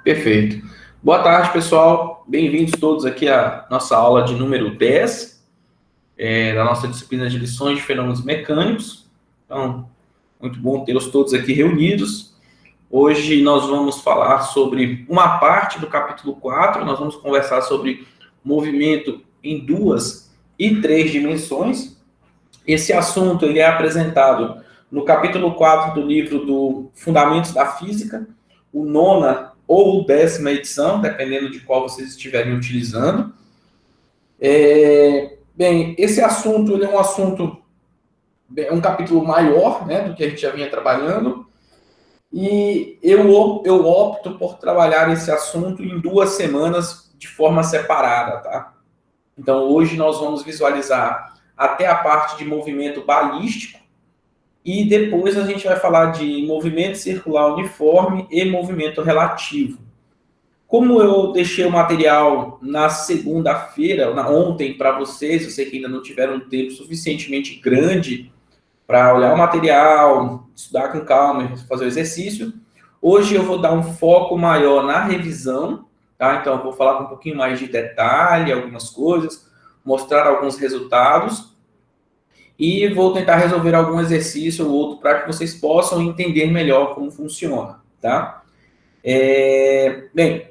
Perfeito. Boa tarde, pessoal. Bem-vindos todos aqui à nossa aula de número 10, da nossa disciplina de lições de fenômenos mecânicos. Então, muito bom tê-los todos aqui reunidos. Hoje nós vamos falar sobre uma parte do capítulo 4, nós vamos conversar sobre movimento em 2 e 3 dimensões. Esse assunto ele é apresentado no capítulo 4 do livro do Fundamentos da Física, o 9ª ou 10ª edição, dependendo de qual vocês estiverem utilizando. Bem, esse assunto ele é um assunto, um capítulo maior, né, do que a gente já vinha trabalhando, e eu opto por trabalhar esse assunto em 2 semanas de forma separada, tá? Então, hoje nós vamos visualizar até a parte de movimento balístico, e depois a gente vai falar de movimento circular uniforme e movimento relativo. Como eu deixei o material na segunda-feira, ontem, para vocês, eu sei que ainda não tiveram um tempo suficientemente grande para olhar o material, estudar com calma, fazer o exercício. Hoje eu vou dar um foco maior na revisão, tá? Então eu vou falar com um pouquinho mais de detalhe, algumas coisas, mostrar alguns resultados, e vou tentar resolver algum exercício ou outro para que vocês possam entender melhor como funciona, tá? Bem,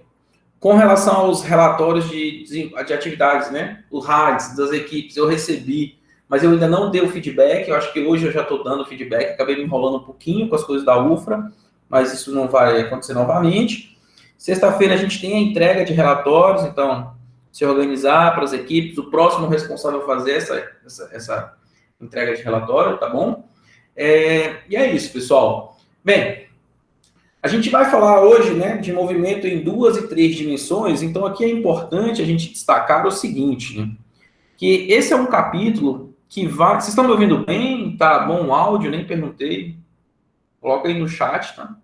com relação aos relatórios de atividades, né? Os RADs das equipes eu recebi, mas eu ainda não dei o feedback. Eu acho que hoje eu já estou dando feedback. Acabei me enrolando um pouquinho com as coisas da UFRA, mas isso não vai acontecer novamente. Sexta-feira a gente tem a entrega de relatórios, então se organizar para as equipes. O próximo responsável fazer essa entrega de relatório, tá bom? E é isso, pessoal. Bem, a gente vai falar hoje, né, de movimento em 2 e 3 dimensões, então aqui é importante a gente destacar o seguinte, né, que esse é um capítulo que vai... Vocês estão me ouvindo bem? Tá bom o áudio? Nem perguntei. Coloca aí no chat, tá?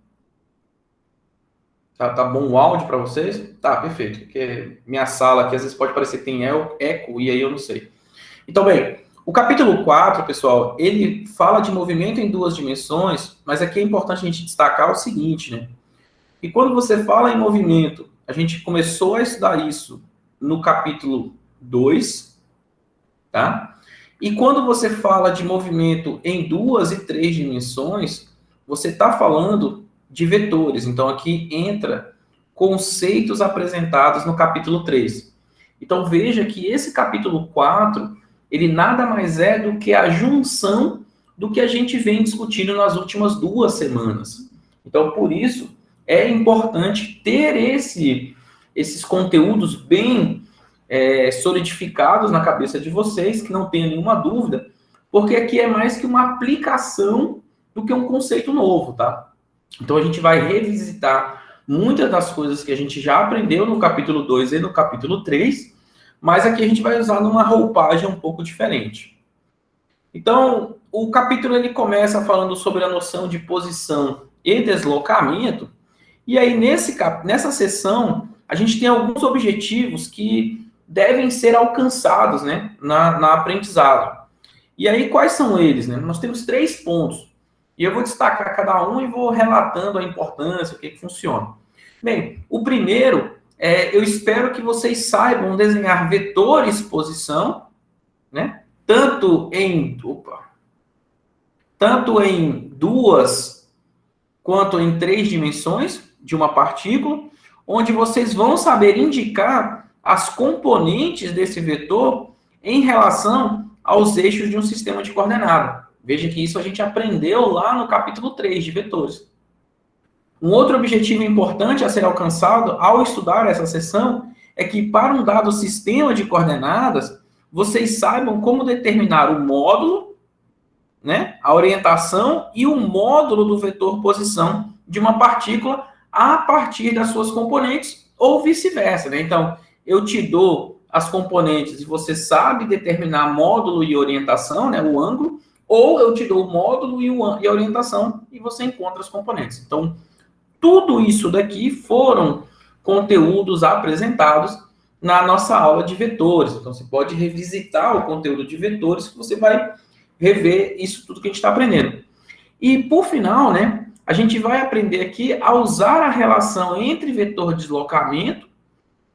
Tá bom o áudio para vocês? Tá, perfeito. Porque minha sala aqui às vezes pode parecer que tem eco, e aí eu não sei. Então, bem... O capítulo 4, pessoal, ele fala de movimento em 2 dimensões, mas aqui é importante a gente destacar o seguinte, né? E quando você fala em movimento, a gente começou a estudar isso no capítulo 2, tá? E quando você fala de movimento em 2 e 3 dimensões, você está falando de vetores. Então, aqui entra conceitos apresentados no capítulo 3. Então, veja que esse capítulo 4... ele nada mais é do que a junção do que a gente vem discutindo nas últimas 2 semanas. Então, por isso, é importante ter esses conteúdos bem solidificados na cabeça de vocês, que não tenha nenhuma dúvida, porque aqui é mais que uma aplicação do que um conceito novo, tá? Então, a gente vai revisitar muitas das coisas que a gente já aprendeu no capítulo 2 e no capítulo 3, mas aqui a gente vai usar numa roupagem um pouco diferente. Então, o capítulo ele começa falando sobre a noção de posição e deslocamento, e aí nessa seção a gente tem alguns objetivos que devem ser alcançados, né, na aprendizado. E aí quais são eles? Né? Nós temos 3 pontos, e eu vou destacar cada um e vou relatando a importância, o que funciona. Bem, o primeiro... eu espero que vocês saibam desenhar vetores posição, né? Tanto em 2 quanto em 3 dimensões de uma partícula, onde vocês vão saber indicar as componentes desse vetor em relação aos eixos de um sistema de coordenada. Veja que isso a gente aprendeu lá no capítulo 3 de vetores. Um outro objetivo importante a ser alcançado ao estudar essa seção é que, para um dado sistema de coordenadas, vocês saibam como determinar o módulo, né, a orientação e o módulo do vetor posição de uma partícula a partir das suas componentes, ou vice-versa, né? Então, eu te dou as componentes e você sabe determinar módulo e orientação, né, o ângulo, ou eu te dou o módulo e a orientação e você encontra as componentes. Então, tudo isso daqui foram conteúdos apresentados na nossa aula de vetores. Então, você pode revisitar o conteúdo de vetores que você vai rever isso tudo que a gente está aprendendo. E, por final, né, a gente vai aprender aqui a usar a relação entre vetor deslocamento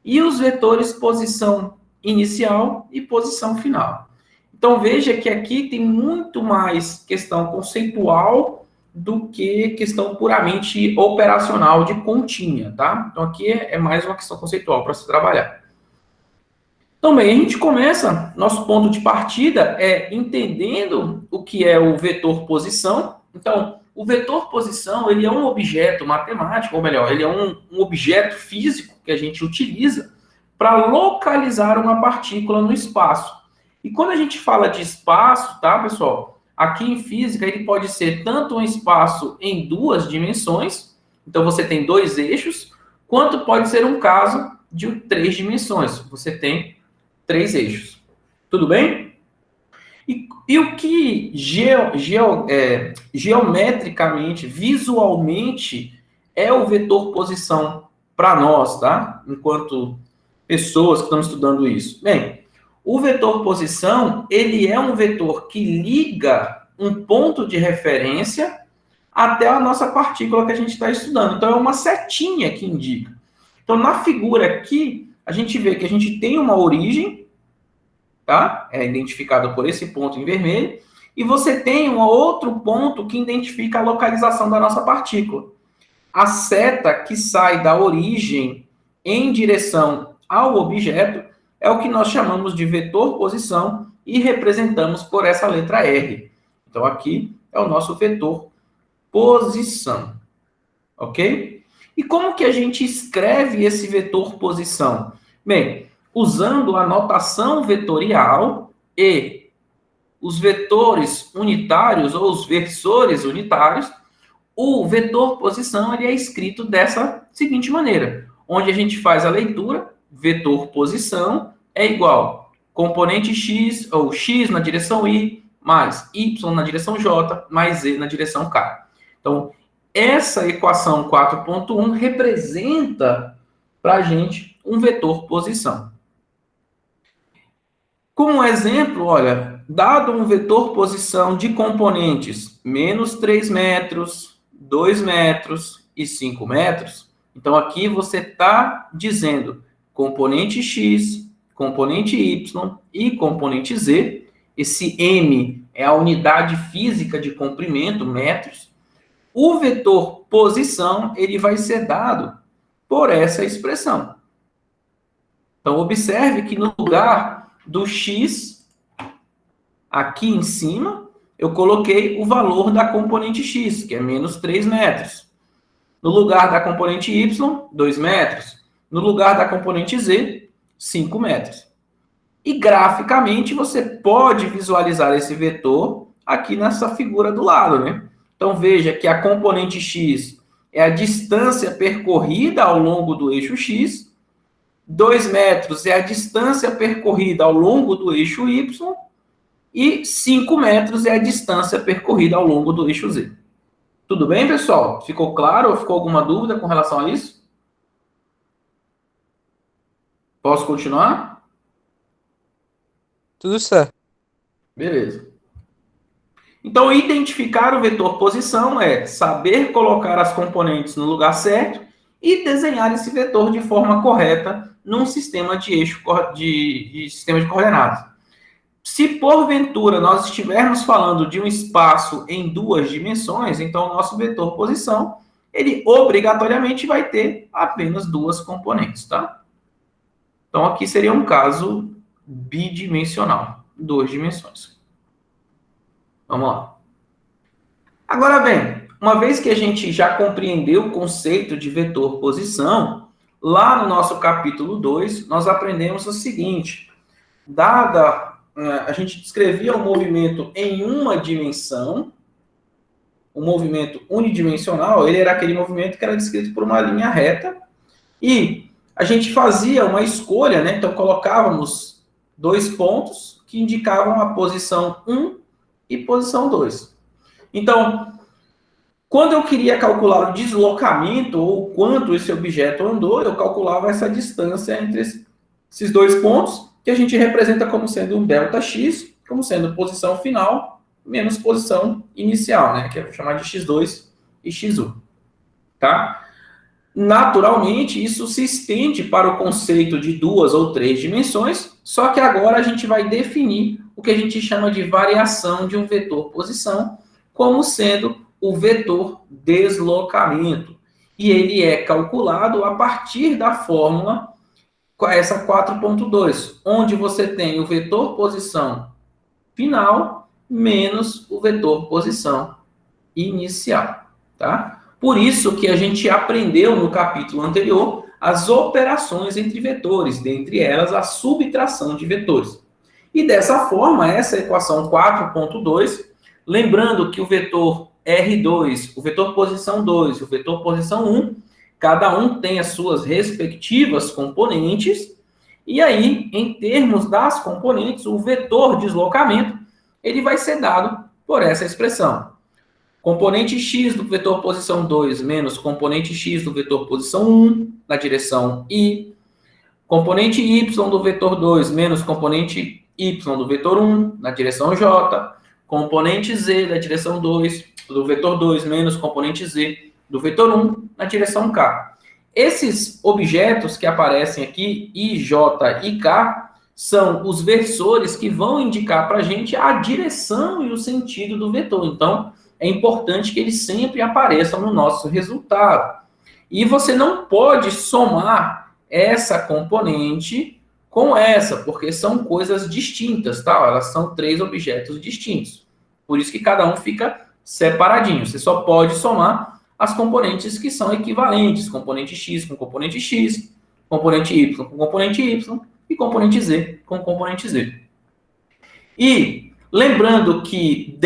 e os vetores posição inicial e posição final. Então, veja que aqui tem muito mais questão conceitual do que questão puramente operacional de continha, tá? Então, aqui é mais uma questão conceitual para se trabalhar. Então, bem, a gente começa, nosso ponto de partida é entendendo o que é o vetor posição. Então, o vetor posição, ele é um objeto matemático, ou melhor, ele é um objeto físico que a gente utiliza para localizar uma partícula no espaço. E quando a gente fala de espaço, tá, pessoal? Aqui em física, ele pode ser tanto um espaço em duas dimensões, então você tem dois eixos, quanto pode ser um caso de 3 dimensões. Você tem 3 eixos. Tudo bem? E o que geometricamente, visualmente, é o vetor posição para nós, tá? Enquanto pessoas que estão estudando isso. Bem, o vetor posição, ele é um vetor que liga um ponto de referência até a nossa partícula que a gente está estudando. Então, é uma setinha que indica. Então, na figura aqui, a gente vê que a gente tem uma origem, tá? É identificado por esse ponto em vermelho, e você tem um outro ponto que identifica a localização da nossa partícula. A seta que sai da origem em direção ao objeto é o que nós chamamos de vetor posição e representamos por essa letra R. Então, aqui é o nosso vetor posição, ok? E como que a gente escreve esse vetor posição? Bem, usando a notação vetorial e os vetores unitários ou os versores unitários, o vetor posição ele é escrito dessa seguinte maneira, onde a gente faz a leitura, vetor posição é igual componente x, ou x na direção y, mais y na direção j, mais z na direção k. Então, essa equação 4.1 representa para a gente um vetor posição. Como exemplo, olha, dado um vetor posição de componentes menos 3 metros, 2 metros e 5 metros, então aqui você está dizendo componente x, componente y e componente z. Esse m é a unidade física de comprimento, metros. O vetor posição, ele vai ser dado por essa expressão. Então, observe que no lugar do x, aqui em cima, eu coloquei o valor da componente x, que é menos 3 metros. No lugar da componente y, 2 metros. No lugar da componente z, 5 metros. E graficamente, você pode visualizar esse vetor aqui nessa figura do lado, né? Então, veja que a componente x é a distância percorrida ao longo do eixo x, 2 metros é a distância percorrida ao longo do eixo y, e 5 metros é a distância percorrida ao longo do eixo z. Tudo bem, pessoal? Ficou claro ou ficou alguma dúvida com relação a isso? Posso continuar? Tudo certo. Beleza. Então, identificar o vetor posição é saber colocar as componentes no lugar certo e desenhar esse vetor de forma correta num sistema de eixo de sistema de coordenadas. Se porventura nós estivermos falando de um espaço em 2 dimensões, então o nosso vetor posição, ele obrigatoriamente vai ter apenas 2 componentes, tá? Então aqui seria um caso bidimensional, 2 dimensões. Vamos lá. Agora bem, uma vez que a gente já compreendeu o conceito de vetor posição, lá no nosso capítulo 2, nós aprendemos o seguinte: a gente descrevia o movimento em uma dimensão, o movimento unidimensional, ele era aquele movimento que era descrito por uma linha reta, e a gente fazia uma escolha, né? Então colocávamos 2 pontos que indicavam a posição 1 e posição 2. Então, quando eu queria calcular o deslocamento, ou quanto esse objeto andou, eu calculava essa distância entre esses 2 pontos, que a gente representa como sendo um ΔX, como sendo posição final, menos posição inicial, né? Que é chamar de x2 e x1, tá? Naturalmente, isso se estende para o conceito de 2 ou 3 dimensões, só que agora a gente vai definir o que a gente chama de variação de um vetor posição, como sendo o vetor deslocamento. E ele é calculado a partir da fórmula, essa 4.2, onde você tem o vetor posição final menos o vetor posição inicial, tá? Por isso que a gente aprendeu no capítulo anterior as operações entre vetores, dentre elas a subtração de vetores. E dessa forma, essa equação 4.2, lembrando que o vetor R2, o vetor posição 2 e o vetor posição 1, cada um tem as suas respectivas componentes, e aí, em termos das componentes, o vetor deslocamento, ele vai ser dado por essa expressão. Componente x do vetor posição 2 menos componente x do vetor posição 1 na direção I. Componente y do vetor 2 menos componente y do vetor 1 na direção J. Componente z da direção 2 do vetor 2 menos componente z do vetor 1 na direção K. Esses objetos que aparecem aqui, I, J e K, são os versores que vão indicar para a gente a direção e o sentido do vetor. Então, é importante que eles sempre apareçam no nosso resultado. E você não pode somar essa componente com essa, porque são coisas distintas, tá? Elas são 3 objetos distintos. Por isso que cada um fica separadinho. Você só pode somar as componentes que são equivalentes, componente x com componente x, componente y com componente y e componente z com componente z. E lembrando que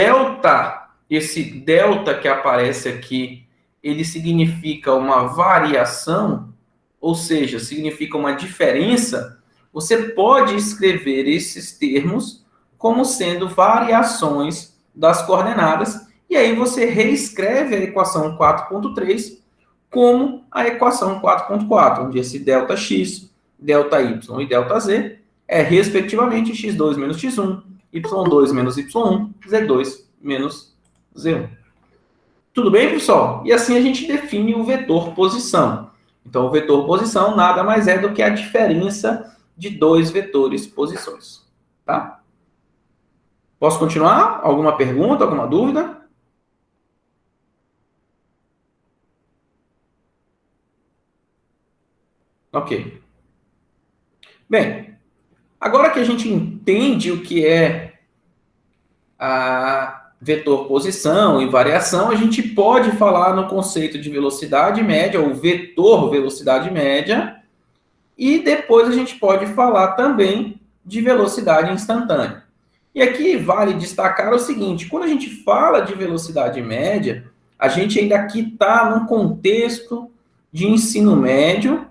esse delta que aparece aqui, ele significa uma variação, ou seja, significa uma diferença, você pode escrever esses termos como sendo variações das coordenadas, e aí você reescreve a equação 4.3 como a equação 4.4, onde esse delta x, delta y e delta z é, respectivamente, x2 menos x1, y2 menos y1, z2 menos z1. Tudo bem, pessoal? E assim a gente define o vetor posição. Então, o vetor posição nada mais é do que a diferença de 2 vetores posições. Tá? Posso continuar? Alguma pergunta, alguma dúvida? Ok. Bem, agora que a gente entende o que é a vetor posição e variação, a gente pode falar no conceito de velocidade média, ou vetor velocidade média, e depois a gente pode falar também de velocidade instantânea. E aqui vale destacar o seguinte, quando a gente fala de velocidade média, a gente ainda aqui está num contexto de ensino médio,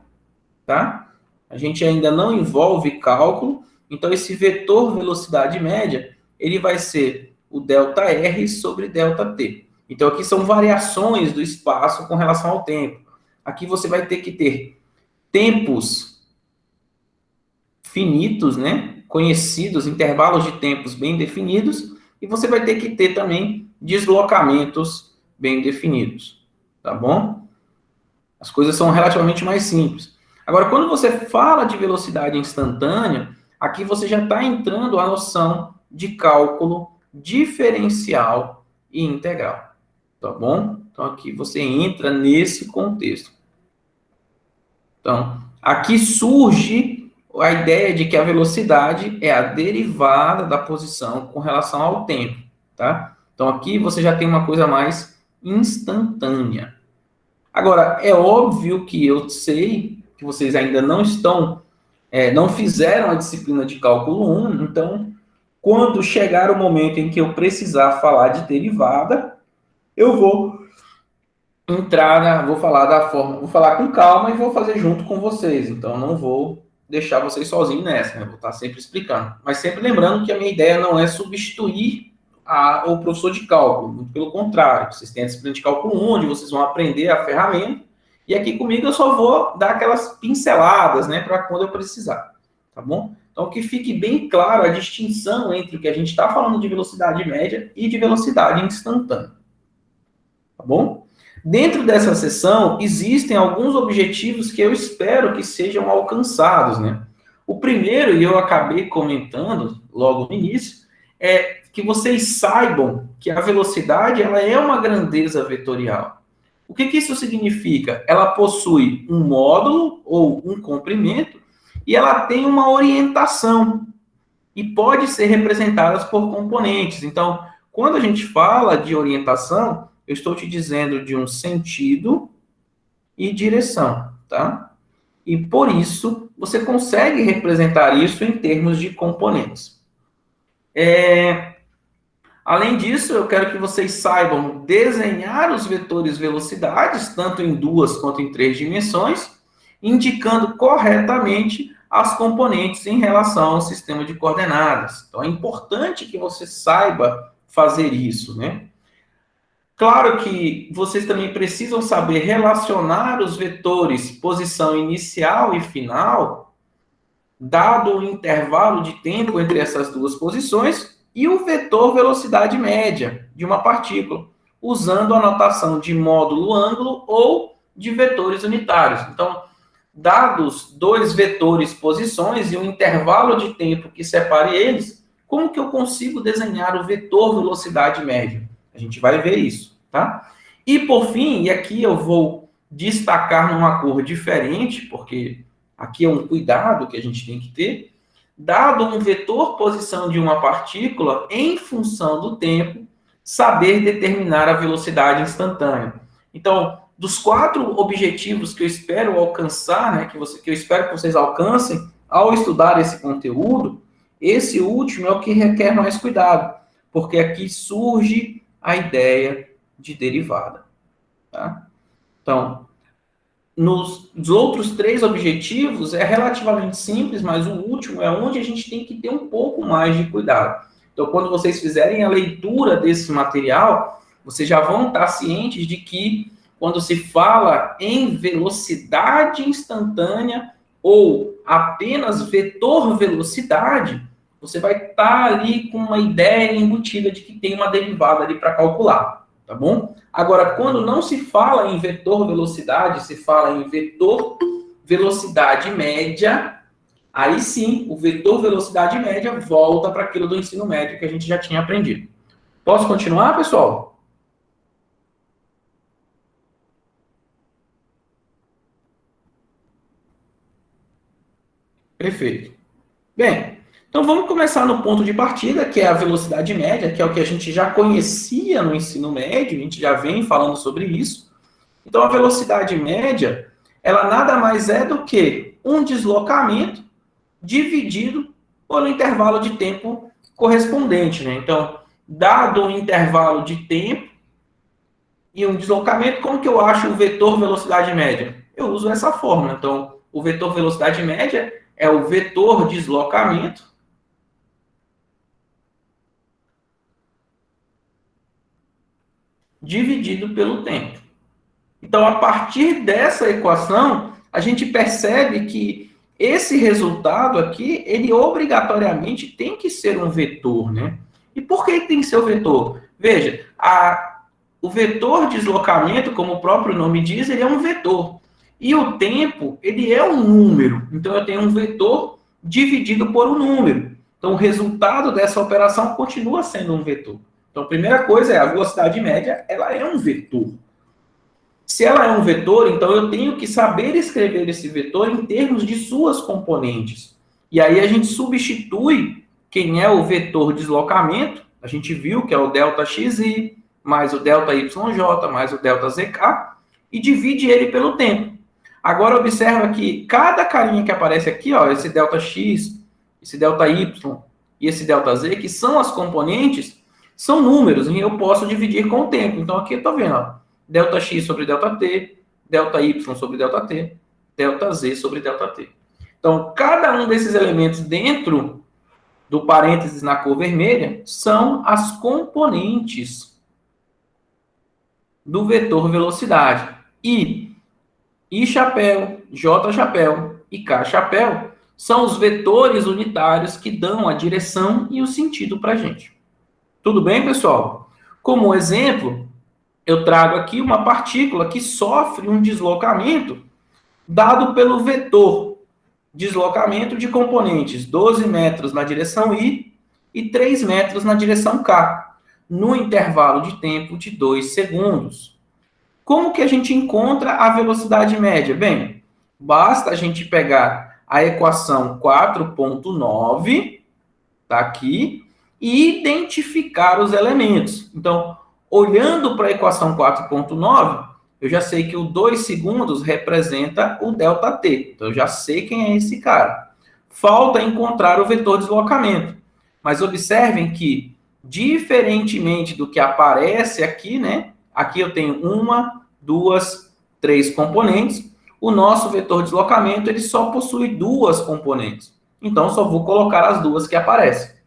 tá? A gente ainda não envolve cálculo, então esse vetor velocidade média, ele vai ser o ΔR sobre ΔT. Então, aqui são variações do espaço com relação ao tempo. Aqui você vai ter que ter tempos finitos, né? Conhecidos, intervalos de tempos bem definidos, e você vai ter que ter também deslocamentos bem definidos, tá bom? As coisas são relativamente mais simples. Agora, quando você fala de velocidade instantânea, aqui você já está entrando a noção de cálculo diferencial e integral, tá bom? Então, aqui você entra nesse contexto. Então, aqui surge a ideia de que a velocidade é a derivada da posição com relação ao tempo, tá? Então, aqui você já tem uma coisa mais instantânea. Agora, é óbvio que eu sei que vocês ainda não estão, não fizeram a disciplina de cálculo 1, então, quando chegar o momento em que eu precisar falar de derivada, eu vou vou falar da forma, vou falar com calma e vou fazer junto com vocês. Então, não vou deixar vocês sozinhos nessa, né? Vou estar sempre explicando. Mas sempre lembrando que a minha ideia não é substituir o professor de cálculo, muito pelo contrário. Vocês têm a disciplina de cálculo 1, onde vocês vão aprender a ferramenta, e aqui comigo eu só vou dar aquelas pinceladas, né, para quando eu precisar, tá bom? Então, que fique bem claro a distinção entre o que a gente está falando de velocidade média e de velocidade instantânea. Tá bom? Dentro dessa sessão, existem alguns objetivos que eu espero que sejam alcançados, né? O primeiro, e eu acabei comentando logo no início, é que vocês saibam que a velocidade ela é uma grandeza vetorial. O que isso significa? Ela possui um módulo ou um comprimento e ela tem uma orientação e pode ser representada por componentes. Então, quando a gente fala de orientação, eu estou te dizendo de um sentido e direção, tá? E por isso, você consegue representar isso em termos de componentes. Além disso, eu quero que vocês saibam desenhar os vetores velocidades, tanto em 2 quanto em 3 dimensões, indicando corretamente as componentes em relação ao sistema de coordenadas. Então, é importante que você saiba fazer isso, né? Claro que vocês também precisam saber relacionar os vetores posição inicial e final, dado o intervalo de tempo entre essas duas posições, e o vetor velocidade média de uma partícula, usando a notação de módulo ângulo ou de vetores unitários. Então, dados dois vetores posições e um intervalo de tempo que separe eles, como que eu consigo desenhar o vetor velocidade média? A gente vai ver isso, tá? E por fim, e aqui eu vou destacar numa cor diferente, porque aqui é um cuidado que a gente tem que ter, dado um vetor posição de uma partícula, em função do tempo, saber determinar a velocidade instantânea. Então, dos 4 objetivos que eu espero alcançar, né, que eu espero que vocês alcancem ao estudar esse conteúdo, esse último é o que requer mais cuidado, porque aqui surge a ideia de derivada. Tá? Então, nos outros 3 objetivos é relativamente simples, mas o último é onde a gente tem que ter um pouco mais de cuidado. Então, quando vocês fizerem a leitura desse material, vocês já vão estar cientes de que quando se fala em velocidade instantânea ou apenas vetor velocidade, você vai estar ali com uma ideia embutida de que tem uma derivada ali para calcular, tá bom? Agora, quando não se fala em vetor velocidade, se fala em vetor velocidade média, aí sim, o vetor velocidade média volta para aquilo do ensino médio que a gente já tinha aprendido. Posso continuar, pessoal? Perfeito. Bem, então vamos começar no ponto de partida, que é a velocidade média, que é o que a gente já conhecia no ensino médio, a gente já vem falando sobre isso. Então, a velocidade média, ela nada mais é do que um deslocamento dividido pelo intervalo de tempo correspondente, né? Então, dado um intervalo de tempo e um deslocamento, como que eu acho o vetor velocidade média? Eu uso essa fórmula. Então, o vetor velocidade média é o vetor deslocamento dividido pelo tempo. Então, a partir dessa equação, a gente percebe que esse resultado aqui, ele obrigatoriamente tem que ser um vetor, né? E por que tem que ser o vetor? Veja, o vetor deslocamento, como o próprio nome diz, ele é um vetor. E o tempo, ele é um número. Então, eu tenho um vetor dividido por um número. Então, o resultado dessa operação continua sendo um vetor. Então, a primeira coisa é a velocidade média, ela é um vetor. Se ela é um vetor, então eu tenho que saber escrever esse vetor em termos de suas componentes. E aí a gente substitui quem é o vetor deslocamento, a gente viu que é o ΔXi, mais o ΔYJ, mais o ΔZK, e divide ele pelo tempo. Agora observa que cada carinha que aparece aqui, ó, esse ΔX, esse ΔY e esse ΔZ, que são as componentes, são números, e eu posso dividir com o tempo. Então aqui eu estou vendo, ó, ΔX sobre ΔT, ΔY sobre ΔT, ΔZ sobre ΔT. Então, cada um desses elementos dentro do parênteses na cor vermelha são as componentes do vetor velocidade. I chapéu, J chapéu e K chapéu são os vetores unitários que dão a direção e o sentido para a gente. Tudo bem, pessoal? Como exemplo, eu trago aqui uma partícula que sofre um deslocamento dado pelo vetor deslocamento de componentes 12 metros na direção I e 3 metros na direção K, no intervalo de tempo de 2 segundos. Como que a gente encontra a velocidade média? Bem, basta a gente pegar a equação 4.9, tá aqui, e identificar os elementos. Então, olhando para a equação 4.9, eu já sei que o 2 segundos representa o ΔT. Então, eu já sei quem é esse cara. Falta encontrar o vetor deslocamento. Mas observem que, diferentemente do que aparece aqui, né? Aqui eu tenho 1, 2, 3 componentes. O nosso vetor deslocamento ele só possui 2 componentes. Então, só vou colocar as 2 que aparecem.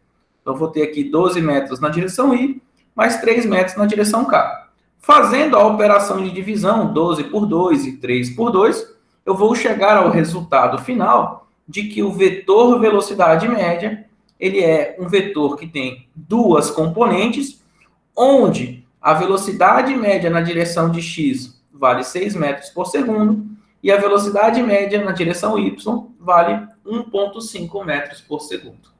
Então, vou ter aqui 12 metros na direção I, mais 3 metros na direção K. Fazendo a operação de divisão, 12 por 2 e 3 por 2, eu vou chegar ao resultado final de que o vetor velocidade média, ele é um vetor que tem 2 componentes, onde a velocidade média na direção de x vale 6 metros por segundo, e a velocidade média na direção y vale 1,5 metros por segundo.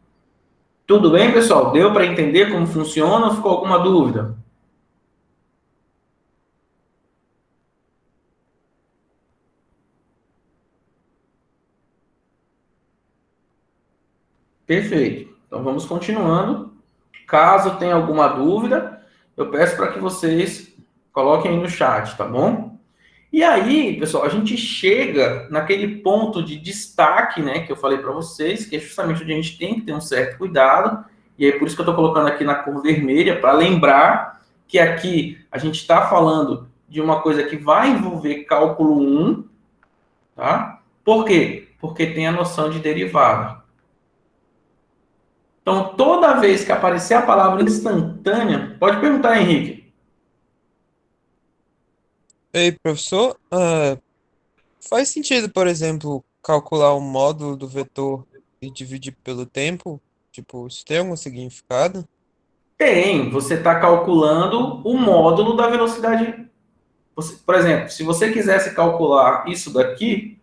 Tudo bem, pessoal? Deu para entender como funciona ou ficou alguma dúvida? Perfeito. Então, vamos continuando. Caso tenha alguma dúvida, eu peço para que vocês coloquem aí no chat, tá bom? E aí, pessoal, a gente chega naquele ponto de destaque, né, que eu falei para vocês, que é justamente onde a gente tem que ter um certo cuidado, e é por isso que eu estou colocando aqui na cor vermelha, para lembrar que aqui a gente está falando de uma coisa que vai envolver cálculo 1, tá? Por quê? Porque tem a noção de derivada. Então, toda vez que aparecer a palavra instantânea, pode perguntar, Henrique. Ei, professor, faz sentido, por exemplo, calcular o módulo do vetor e dividir pelo tempo? Tipo, isso tem algum significado? Tem, você está calculando o módulo da velocidade. Por exemplo, se você quisesse calcular isso daqui,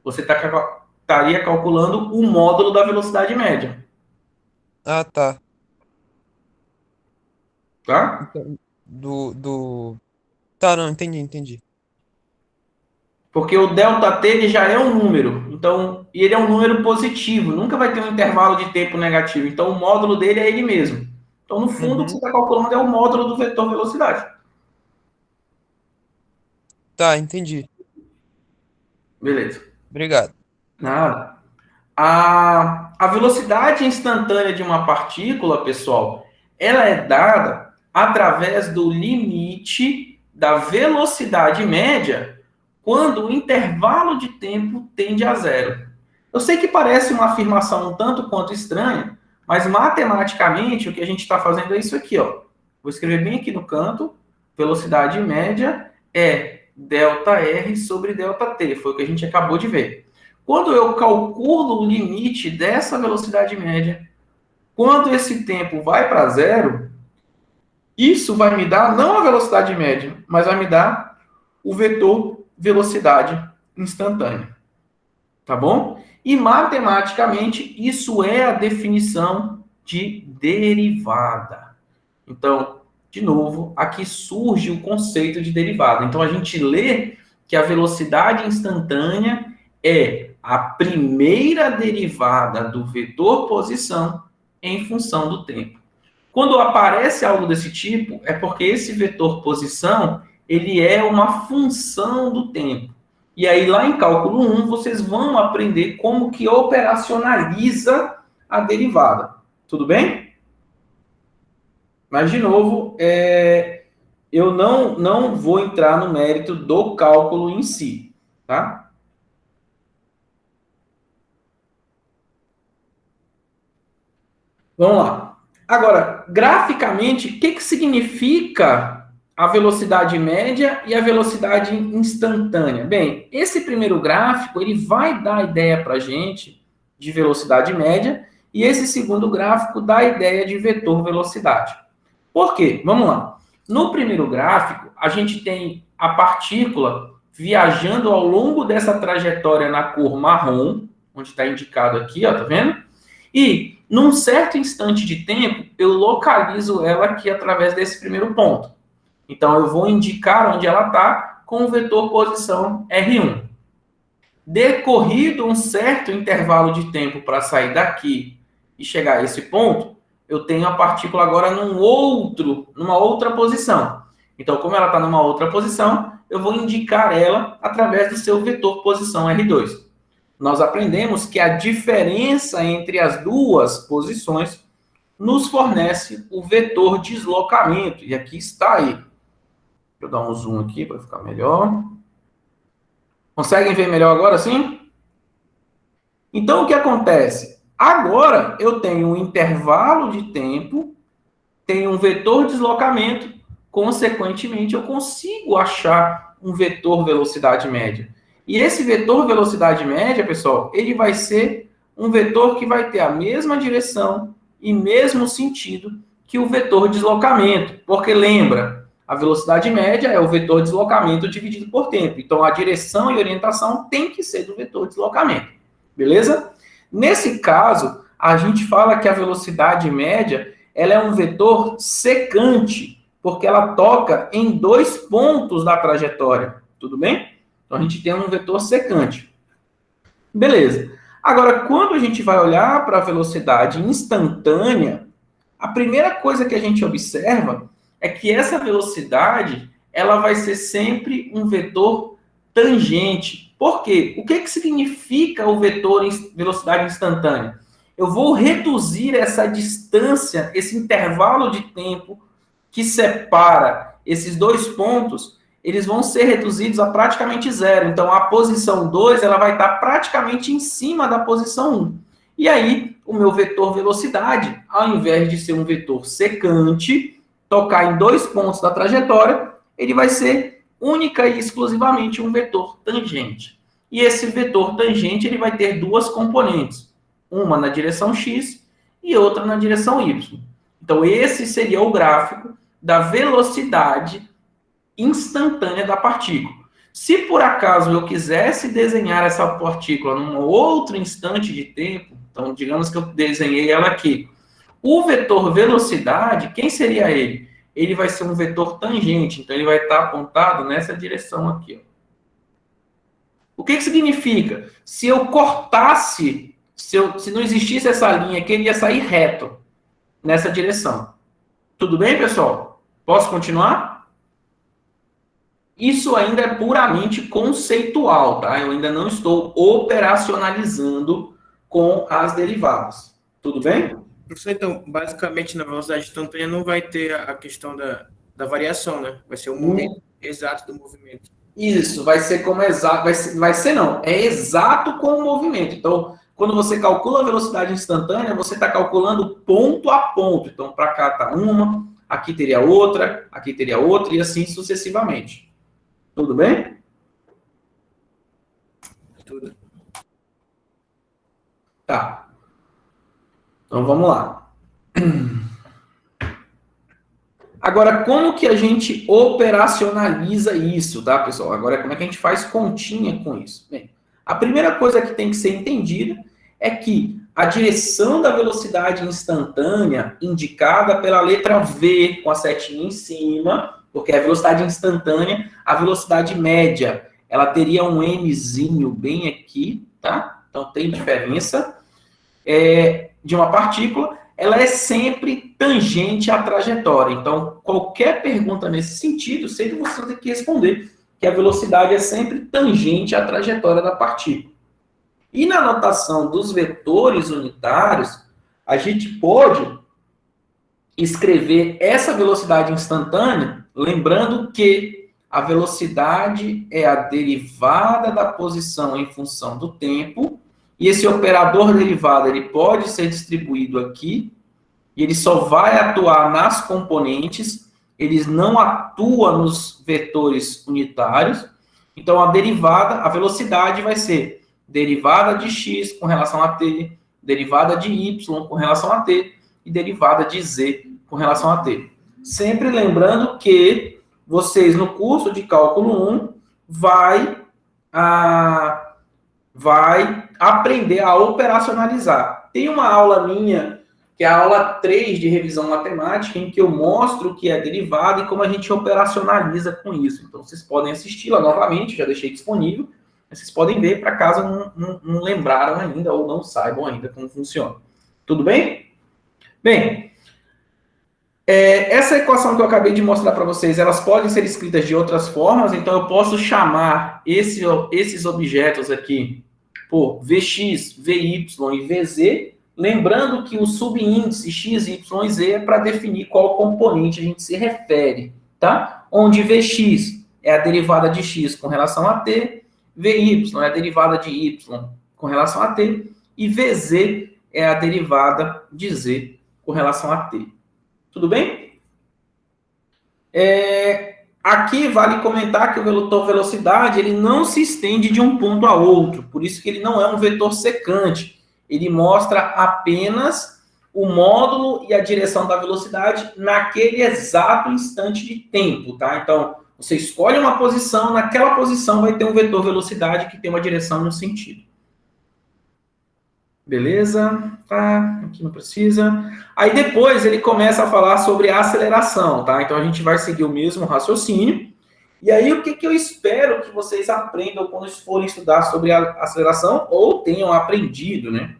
você estaria calculando o módulo da velocidade média, Ah, tá. tá? Então, do... Tá, não, entendi. Porque o ΔT ele já é um número, então, e ele é um número positivo, nunca vai ter um intervalo de tempo negativo. Então, o módulo dele é ele mesmo. Então, no fundo, o que você Uhum. está calculando é o módulo do vetor velocidade. Tá, entendi. Beleza. Obrigado. Nada. A velocidade instantânea de uma partícula, pessoal, ela é dada através do limite da velocidade média quando o intervalo de tempo tende a zero. Eu sei que parece uma afirmação um tanto quanto estranha, mas matematicamente o que a gente está fazendo é isso aqui, ó. Vou escrever bem aqui no canto. Velocidade média é ΔR sobre ΔT. Foi o que a gente acabou de ver. Quando eu calculo o limite dessa velocidade média, quando esse tempo vai para zero, isso vai me dar não a velocidade média, mas vai me dar o vetor velocidade instantânea. Tá bom? E matematicamente, isso é a definição de derivada. Então, de novo, aqui surge o conceito de derivada. Então, a gente lê que a velocidade instantânea é a primeira derivada do vetor posição em função do tempo. Quando aparece algo desse tipo, é porque esse vetor posição, ele é uma função do tempo. E aí, lá em cálculo 1, vocês vão aprender como que operacionaliza a derivada. Tudo bem? Mas, de novo, eu não vou entrar no mérito do cálculo em si, tá? Vamos lá. Agora, graficamente, o que significa a velocidade média e a velocidade instantânea? Bem, esse primeiro gráfico ele vai dar a ideia para a gente de velocidade média e esse segundo gráfico dá a ideia de vetor velocidade. Por quê? Vamos lá. No primeiro gráfico, a gente tem a partícula viajando ao longo dessa trajetória na cor marrom, onde está indicado aqui, ó, tá vendo? E, num certo instante de tempo, eu localizo ela aqui através desse primeiro ponto. Então, eu vou indicar onde ela está com o vetor posição R1. Decorrido um certo intervalo de tempo para sair daqui e chegar a esse ponto, eu tenho a partícula agora numa outra posição. Então, como ela está numa outra posição, eu vou indicar ela através do seu vetor posição R2. Nós aprendemos que a diferença entre as duas posições nos fornece o vetor deslocamento. E aqui está aí. Deixa eu dar um zoom aqui para ficar melhor. Conseguem ver melhor agora, sim? Então, o que acontece? Agora, eu tenho um intervalo de tempo, tenho um vetor deslocamento, consequentemente, eu consigo achar um vetor velocidade média. E esse vetor velocidade média, pessoal, ele vai ser um vetor que vai ter a mesma direção e mesmo sentido que o vetor deslocamento. Porque lembra, a velocidade média é o vetor deslocamento dividido por tempo. Então, a direção e orientação tem que ser do vetor deslocamento. Beleza? Nesse caso, a gente fala que a velocidade média ela é um vetor secante, porque ela toca em 2 pontos da trajetória. Tudo bem? Então, a gente tem um vetor secante. Beleza. Agora, quando a gente vai olhar para a velocidade instantânea, a primeira coisa que a gente observa é que essa velocidade ela vai ser sempre um vetor tangente. Por quê? O que significa o vetor velocidade instantânea? Eu vou reduzir essa distância, esse intervalo de tempo que separa esses 2 pontos, eles vão ser reduzidos a praticamente zero. Então, a posição 2 ela vai estar praticamente em cima da posição 1. E aí, o meu vetor velocidade, ao invés de ser um vetor secante, tocar em 2 pontos da trajetória, ele vai ser única e exclusivamente um vetor tangente. E esse vetor tangente ele vai ter 2 componentes, uma na direção x e outra na direção y. Então, esse seria o gráfico da velocidade instantânea da partícula. Se por acaso eu quisesse desenhar essa partícula num outro instante de tempo, então digamos que eu desenhei ela aqui, o vetor velocidade, quem seria ele? Ele vai ser um vetor tangente, então ele vai estar apontado nessa direção aqui. Ó. O que significa? Se eu cortasse, se não existisse essa linha aqui, ele ia sair reto nessa direção. Tudo bem, pessoal? Posso continuar? Isso ainda é puramente conceitual, tá? Eu ainda não estou operacionalizando com as derivadas. Tudo bem? Professor, então, basicamente, na velocidade instantânea não vai ter a questão da variação, né? Vai ser o momento exato do movimento. Isso, vai ser como exato, vai ser não, é exato com o movimento. Então, quando você calcula a velocidade instantânea, você está calculando ponto a ponto. Então, para cá está uma, aqui teria outra, e assim sucessivamente. Tudo bem? Tudo. Tá. Então, vamos lá. Agora, como que a gente operacionaliza isso, tá, pessoal? Agora, como é que a gente faz continha com isso? Bem, a primeira coisa que tem que ser entendida é que a direção da velocidade instantânea, indicada pela letra V, com a setinha em cima, porque a velocidade instantânea, a velocidade média, ela teria um Mzinho bem aqui, tá? Então, tem diferença. De uma partícula, ela é sempre tangente à trajetória. Então, qualquer pergunta nesse sentido, sempre você tem que responder que a velocidade é sempre tangente à trajetória da partícula. E na notação dos vetores unitários, a gente pode escrever essa velocidade instantânea, lembrando que a velocidade é a derivada da posição em função do tempo. E esse operador derivado ele pode ser distribuído aqui, e ele só vai atuar nas componentes, ele não atua nos vetores unitários. Então, a derivada, a velocidade vai ser derivada de x com relação a t, derivada de y com relação a t, e derivada de z com relação a t. Sempre lembrando que vocês, no curso de cálculo 1, vai aprender a operacionalizar. Tem uma aula minha, que é a aula 3 de revisão matemática, em que eu mostro o que é derivada e como a gente operacionaliza com isso. Então, vocês podem assistir lá novamente, já deixei disponível. Vocês podem ver, para caso não lembraram ainda ou não saibam ainda como funciona. Tudo bem? Bem, essa equação que eu acabei de mostrar para vocês, elas podem ser escritas de outras formas, então eu posso chamar esses objetos aqui por Vx, Vy e Vz, lembrando que o subíndice x, y e z é para definir qual componente a gente se refere, tá? Onde Vx é a derivada de x com relação a t, Vy é a derivada de y com relação a t, e Vz é a derivada de z com relação a t. Tudo bem? Aqui vale comentar que o vetor velocidade ele não se estende de um ponto a outro, por isso que ele não é um vetor secante. Ele mostra apenas o módulo e a direção da velocidade naquele exato instante de tempo, tá? Então, você escolhe uma posição, naquela posição vai ter um vetor velocidade que tem uma direção e um sentido. Beleza? Tá, aqui não precisa. Aí depois ele começa a falar sobre a aceleração, tá? Então a gente vai seguir o mesmo raciocínio. E aí o que eu espero que vocês aprendam quando forem estudar sobre a aceleração ou tenham aprendido, né?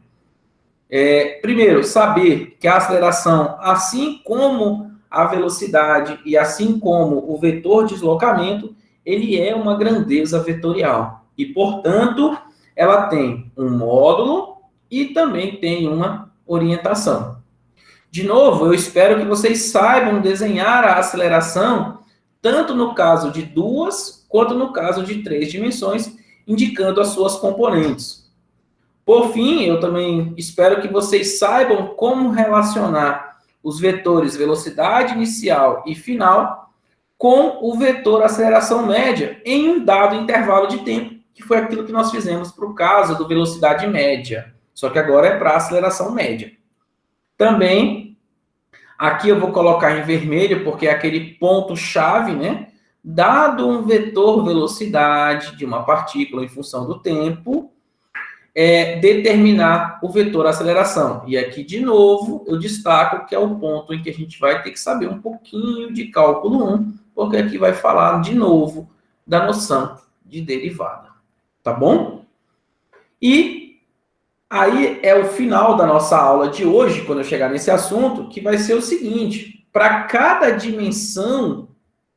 Primeiro, saber que a aceleração, assim como a velocidade e assim como o vetor de deslocamento, ele é uma grandeza vetorial. E, portanto, ela tem um módulo e também tem uma orientação. De novo, eu espero que vocês saibam desenhar a aceleração, tanto no caso de 2, quanto no caso de 3 dimensões, indicando as suas componentes. Por fim, eu também espero que vocês saibam como relacionar os vetores velocidade inicial e final com o vetor aceleração média em um dado intervalo de tempo, que foi aquilo que nós fizemos para o caso do velocidade média. Só que agora é para aceleração média. Também, aqui eu vou colocar em vermelho, porque é aquele ponto-chave, né? Dado um vetor velocidade de uma partícula em função do tempo, determinar o vetor aceleração. E aqui, de novo, eu destaco que é o ponto em que a gente vai ter que saber um pouquinho de cálculo 1, porque aqui vai falar, de novo, da noção de derivada. Tá bom? E aí é o final da nossa aula de hoje, quando eu chegar nesse assunto, que vai ser o seguinte: para cada dimensão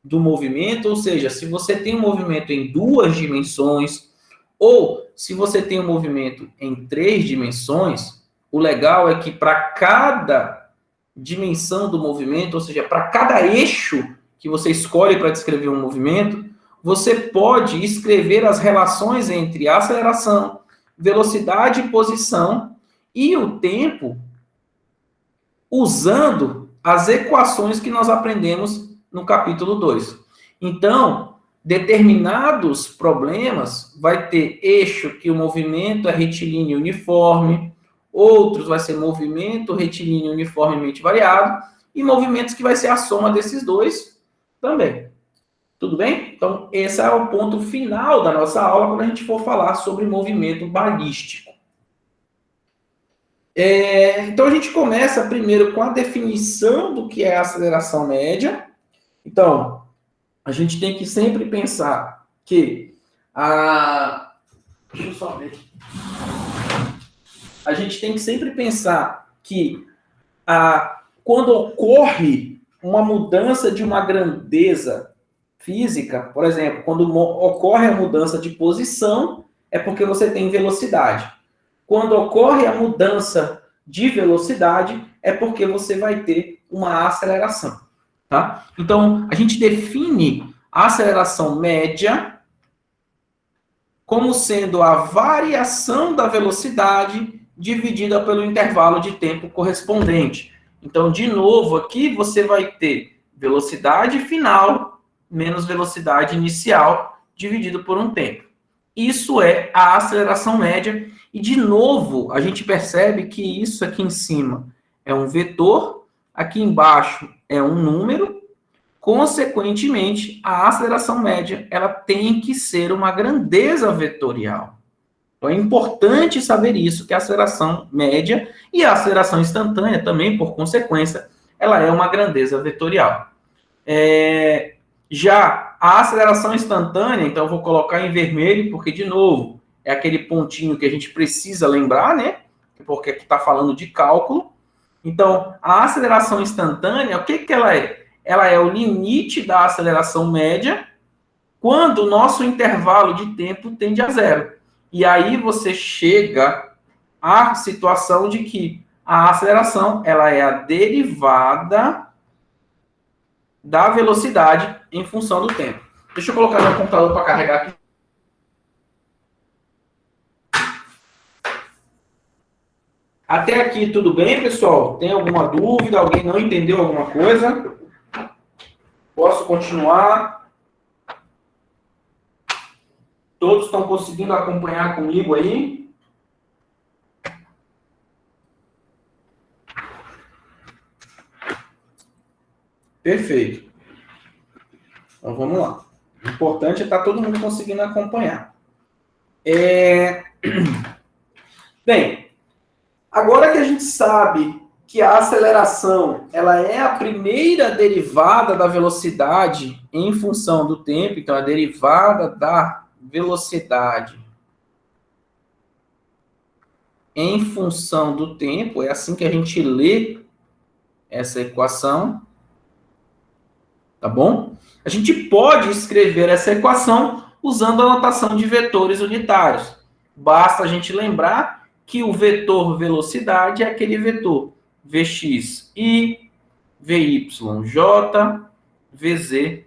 do movimento, ou seja, se você tem um movimento em 2 dimensões, ou se você tem um movimento em 3 dimensões, o legal é que para cada dimensão do movimento, ou seja, para cada eixo que você escolhe para descrever um movimento, você pode escrever as relações entre aceleração, velocidade e posição e o tempo usando as equações que nós aprendemos no capítulo 2. Então, determinados problemas vai ter eixo que o movimento é retilíneo uniforme, outros vai ser movimento retilíneo uniformemente variado, e movimentos que vai ser a soma desses dois também. Tudo bem? Então, esse é o ponto final da nossa aula, quando a gente for falar sobre movimento balístico. Então, a gente começa primeiro com a definição do que é a aceleração média. Então, a gente tem que sempre pensar que Deixa eu só ver. A gente tem que sempre pensar que quando ocorre uma mudança de uma grandeza física, por exemplo, quando ocorre a mudança de posição, é porque você tem velocidade. Quando ocorre a mudança de velocidade, é porque você vai ter uma aceleração. Tá? Então, a gente define a aceleração média como sendo a variação da velocidade dividida pelo intervalo de tempo correspondente. Então, de novo, aqui você vai ter velocidade final menos velocidade inicial dividido por um tempo. Isso é a aceleração média. E, de novo, a gente percebe que isso aqui em cima é um vetor aqui embaixo é um número, consequentemente, a aceleração média ela tem que ser uma grandeza vetorial. Então, é importante saber isso, que a aceleração média e a aceleração instantânea também, por consequência, ela é uma grandeza vetorial. Já a aceleração instantânea, então eu vou colocar em vermelho, porque, de novo, é aquele pontinho que a gente precisa lembrar, né? Porque aqui está falando de cálculo. Então, a aceleração instantânea, o que ela é? Ela é o limite da aceleração média quando o nosso intervalo de tempo tende a zero. E aí você chega à situação de que a aceleração ela é a derivada da velocidade em função do tempo. Deixa eu colocar meu computador para carregar aqui. Até aqui tudo bem, pessoal? Tem alguma dúvida? Alguém não entendeu alguma coisa? Posso continuar? Todos estão conseguindo acompanhar comigo aí? Perfeito. Então vamos lá. O importante é estar todo mundo conseguindo acompanhar. Bem, agora que a gente sabe que a aceleração ela é a primeira derivada da velocidade em função do tempo, então a derivada da velocidade em função do tempo, é assim que a gente lê essa equação, tá bom? A gente pode escrever essa equação usando a notação de vetores unitários. Basta a gente lembrar que o vetor velocidade é aquele vetor Vx, I, Vy, J, Vz,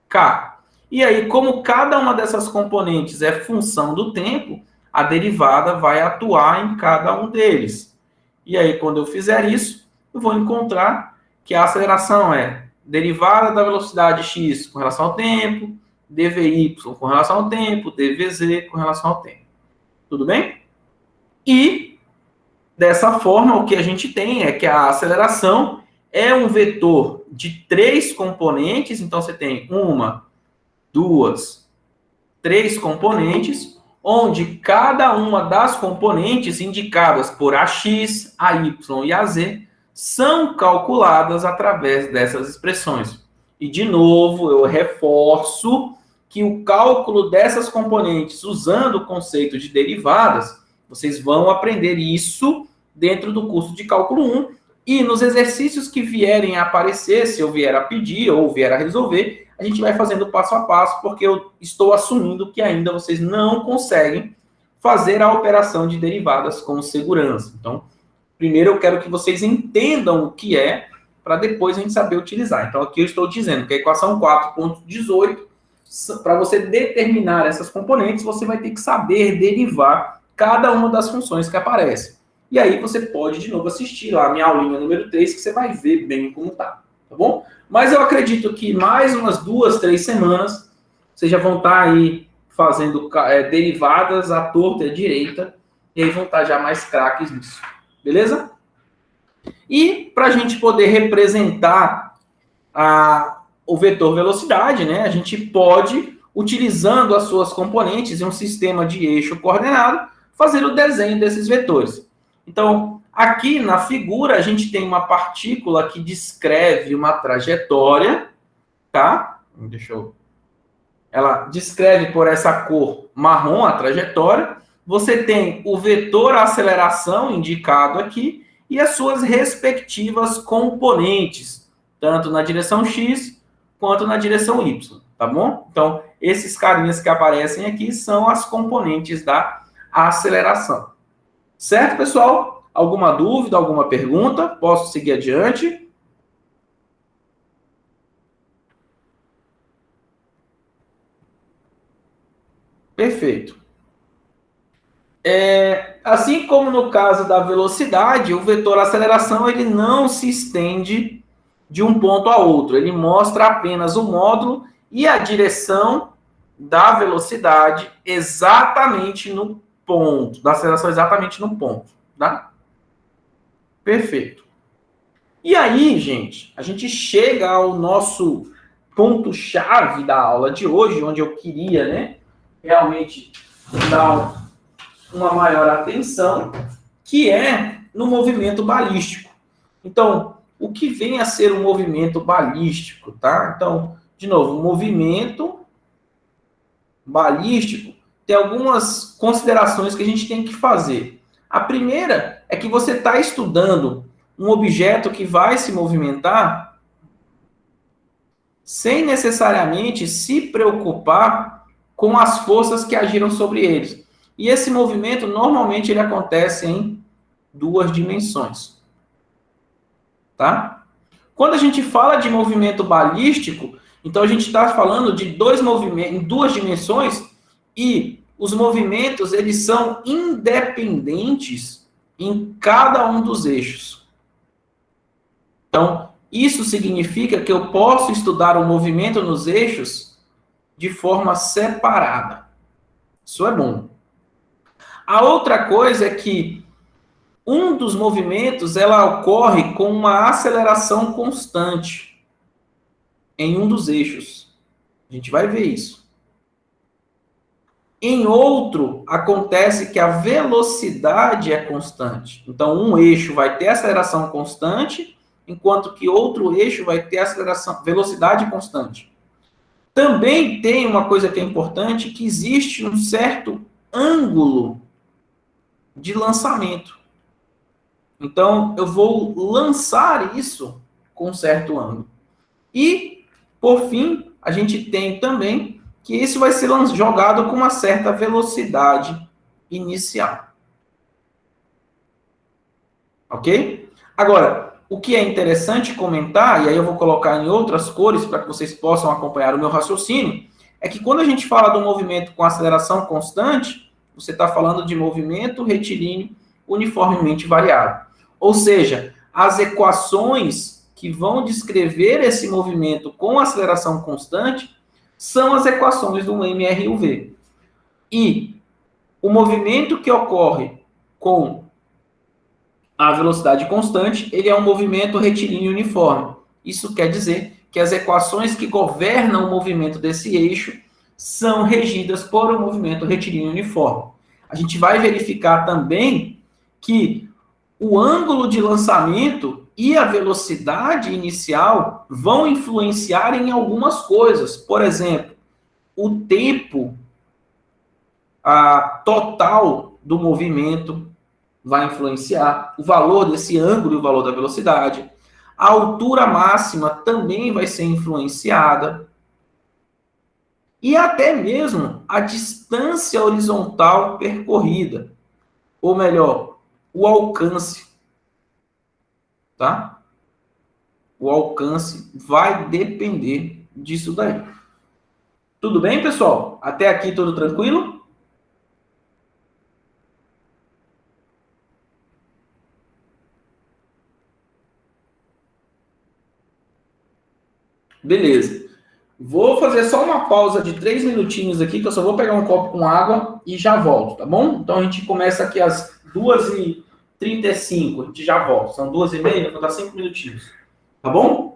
K. E aí, como cada uma dessas componentes é função do tempo, a derivada vai atuar em cada um deles. E aí, quando eu fizer isso, eu vou encontrar que a aceleração é derivada da velocidade x com relação ao tempo, dvy com relação ao tempo, dvz com relação ao tempo. Tudo bem? E, dessa forma, o que a gente tem é que a aceleração é um vetor de 3 componentes. Então, você tem 1, 2, 3 componentes, onde cada uma das componentes indicadas por AX, AY e AZ são calculadas através dessas expressões. E, de novo, eu reforço que o cálculo dessas componentes, usando o conceito de derivadas, vocês vão aprender isso dentro do curso de cálculo 1, e nos exercícios que vierem a aparecer, se eu vier a pedir ou vier a resolver, a gente vai fazendo passo a passo, porque eu estou assumindo que ainda vocês não conseguem fazer a operação de derivadas com segurança. Então, primeiro eu quero que vocês entendam o que é, para depois a gente saber utilizar. Então, aqui eu estou dizendo que a equação 4.18, para você determinar essas componentes, você vai ter que saber derivar cada uma das funções que aparecem. E aí você pode, de novo, assistir lá a minha aulinha número 3, que você vai ver bem como tá bom? Mas eu acredito que mais umas 2, 3 semanas, vocês já vão estar aí fazendo derivadas à torta e à direita, e aí vão estar já mais craques nisso. Beleza? E para a gente poder representar o vetor velocidade, né, a gente pode, utilizando as suas componentes em um sistema de eixo coordenado, fazer o desenho desses vetores. Então, aqui na figura, a gente tem uma partícula que descreve uma trajetória, tá? Ela descreve por essa cor marrom a trajetória. Você tem o vetor aceleração indicado aqui e as suas respectivas componentes, tanto na direção x quanto na direção y, tá bom? Então, esses carinhas que aparecem aqui são as componentes da aceleração. Certo, pessoal? Alguma dúvida, alguma pergunta? Posso seguir adiante? Perfeito. Assim como no caso da velocidade, o vetor aceleração ele não se estende de um ponto a outro. Ele mostra apenas o módulo e a direção da velocidade exatamente no ponto, da aceleração exatamente no ponto, tá? Perfeito. E aí, gente, a gente chega ao nosso ponto-chave da aula de hoje, onde eu queria, né, realmente dar uma maior atenção, que é no movimento balístico. Então, o que vem a ser um movimento balístico, tá? Então, de novo, o movimento balístico tem algumas considerações que a gente tem que fazer. A primeira é que você está estudando um objeto que vai se movimentar sem necessariamente se preocupar com as forças que agiram sobre eles. E esse movimento, normalmente, ele acontece em duas dimensões. Tá? Quando a gente fala de movimento balístico, então a gente está falando de dois movimentos em duas dimensões e os movimentos eles são independentes em cada um dos eixos. Então, isso significa que eu posso estudar o movimento nos eixos de forma separada. Isso é bom. A outra coisa é que um dos movimentos ela ocorre com uma aceleração constante em um dos eixos. A gente vai ver isso. Em outro, acontece que a velocidade é constante. Então, um eixo vai ter aceleração constante, enquanto que outro eixo vai ter aceleração, velocidade constante. Também tem uma coisa que é importante, que existe um certo ângulo de lançamento. Então, eu vou lançar isso com um certo ângulo. E, por fim, a gente tem também que isso vai ser jogado com uma certa velocidade inicial. Ok? Agora, o que é interessante comentar, e aí eu vou colocar em outras cores para que vocês possam acompanhar o meu raciocínio, é que quando a gente fala do movimento com aceleração constante, você está falando de movimento retilíneo uniformemente variável. Ou seja, as equações que vão descrever esse movimento com aceleração constante são as equações do MR e o V. E o movimento que ocorre com a velocidade constante, ele é um movimento retilíneo uniforme. Isso quer dizer que as equações que governam o movimento desse eixo são regidas por um movimento retilíneo uniforme. A gente vai verificar também que o ângulo de lançamento e a velocidade inicial vão influenciar em algumas coisas. Por exemplo, o tempo total do movimento vai influenciar, o valor desse ângulo e o valor da velocidade. A altura máxima também vai ser influenciada. E até mesmo a distância horizontal percorrida. Ou melhor, o alcance. Tá? O alcance vai depender disso daí. Tudo bem, pessoal? Até aqui tudo tranquilo? Beleza. Vou fazer só uma pausa de 3 minutinhos aqui, que eu só vou pegar um copo com água e já volto, tá bom? Então a gente começa aqui às 2h35, a gente já volta. São 2h30, vou dar 5 minutinhos. Tá bom?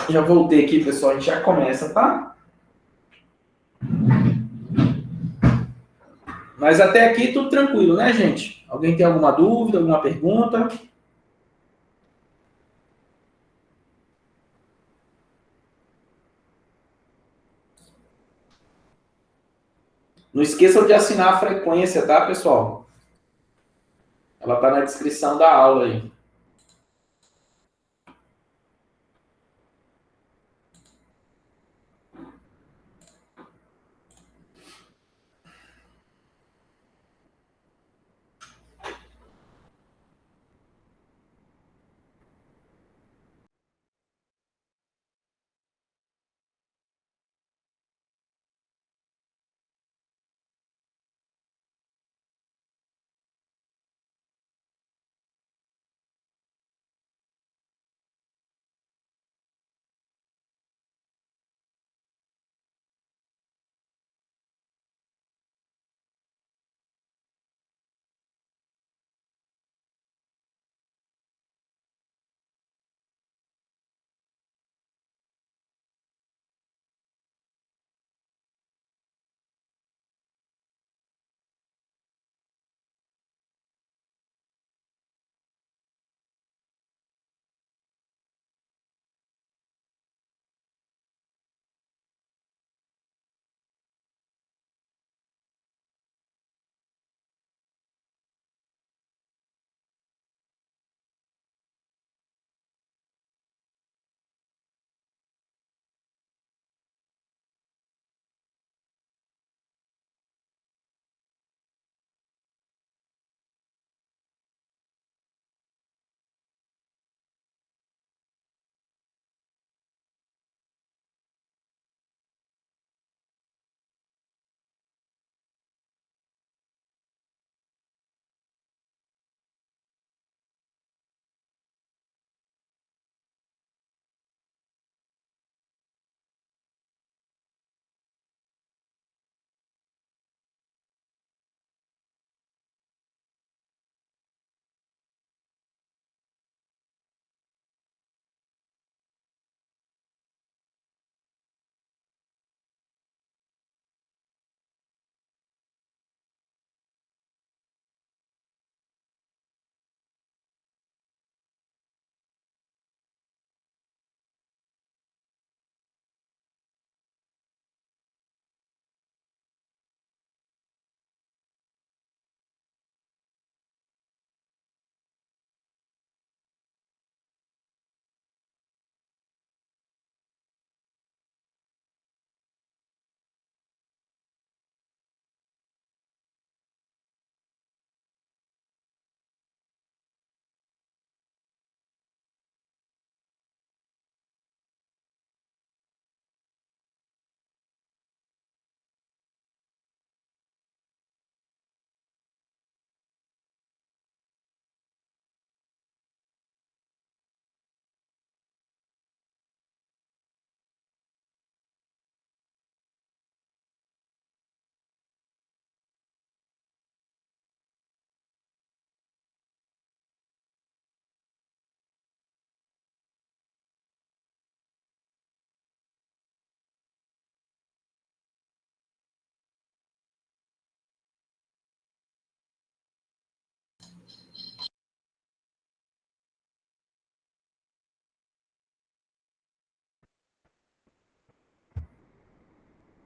Já voltei aqui, pessoal. A gente já começa, tá? Mas até aqui tudo tranquilo, né, gente? Alguém tem alguma dúvida, alguma pergunta? Não esqueçam de assinar a frequência, tá, pessoal? Ela tá na descrição da aula aí.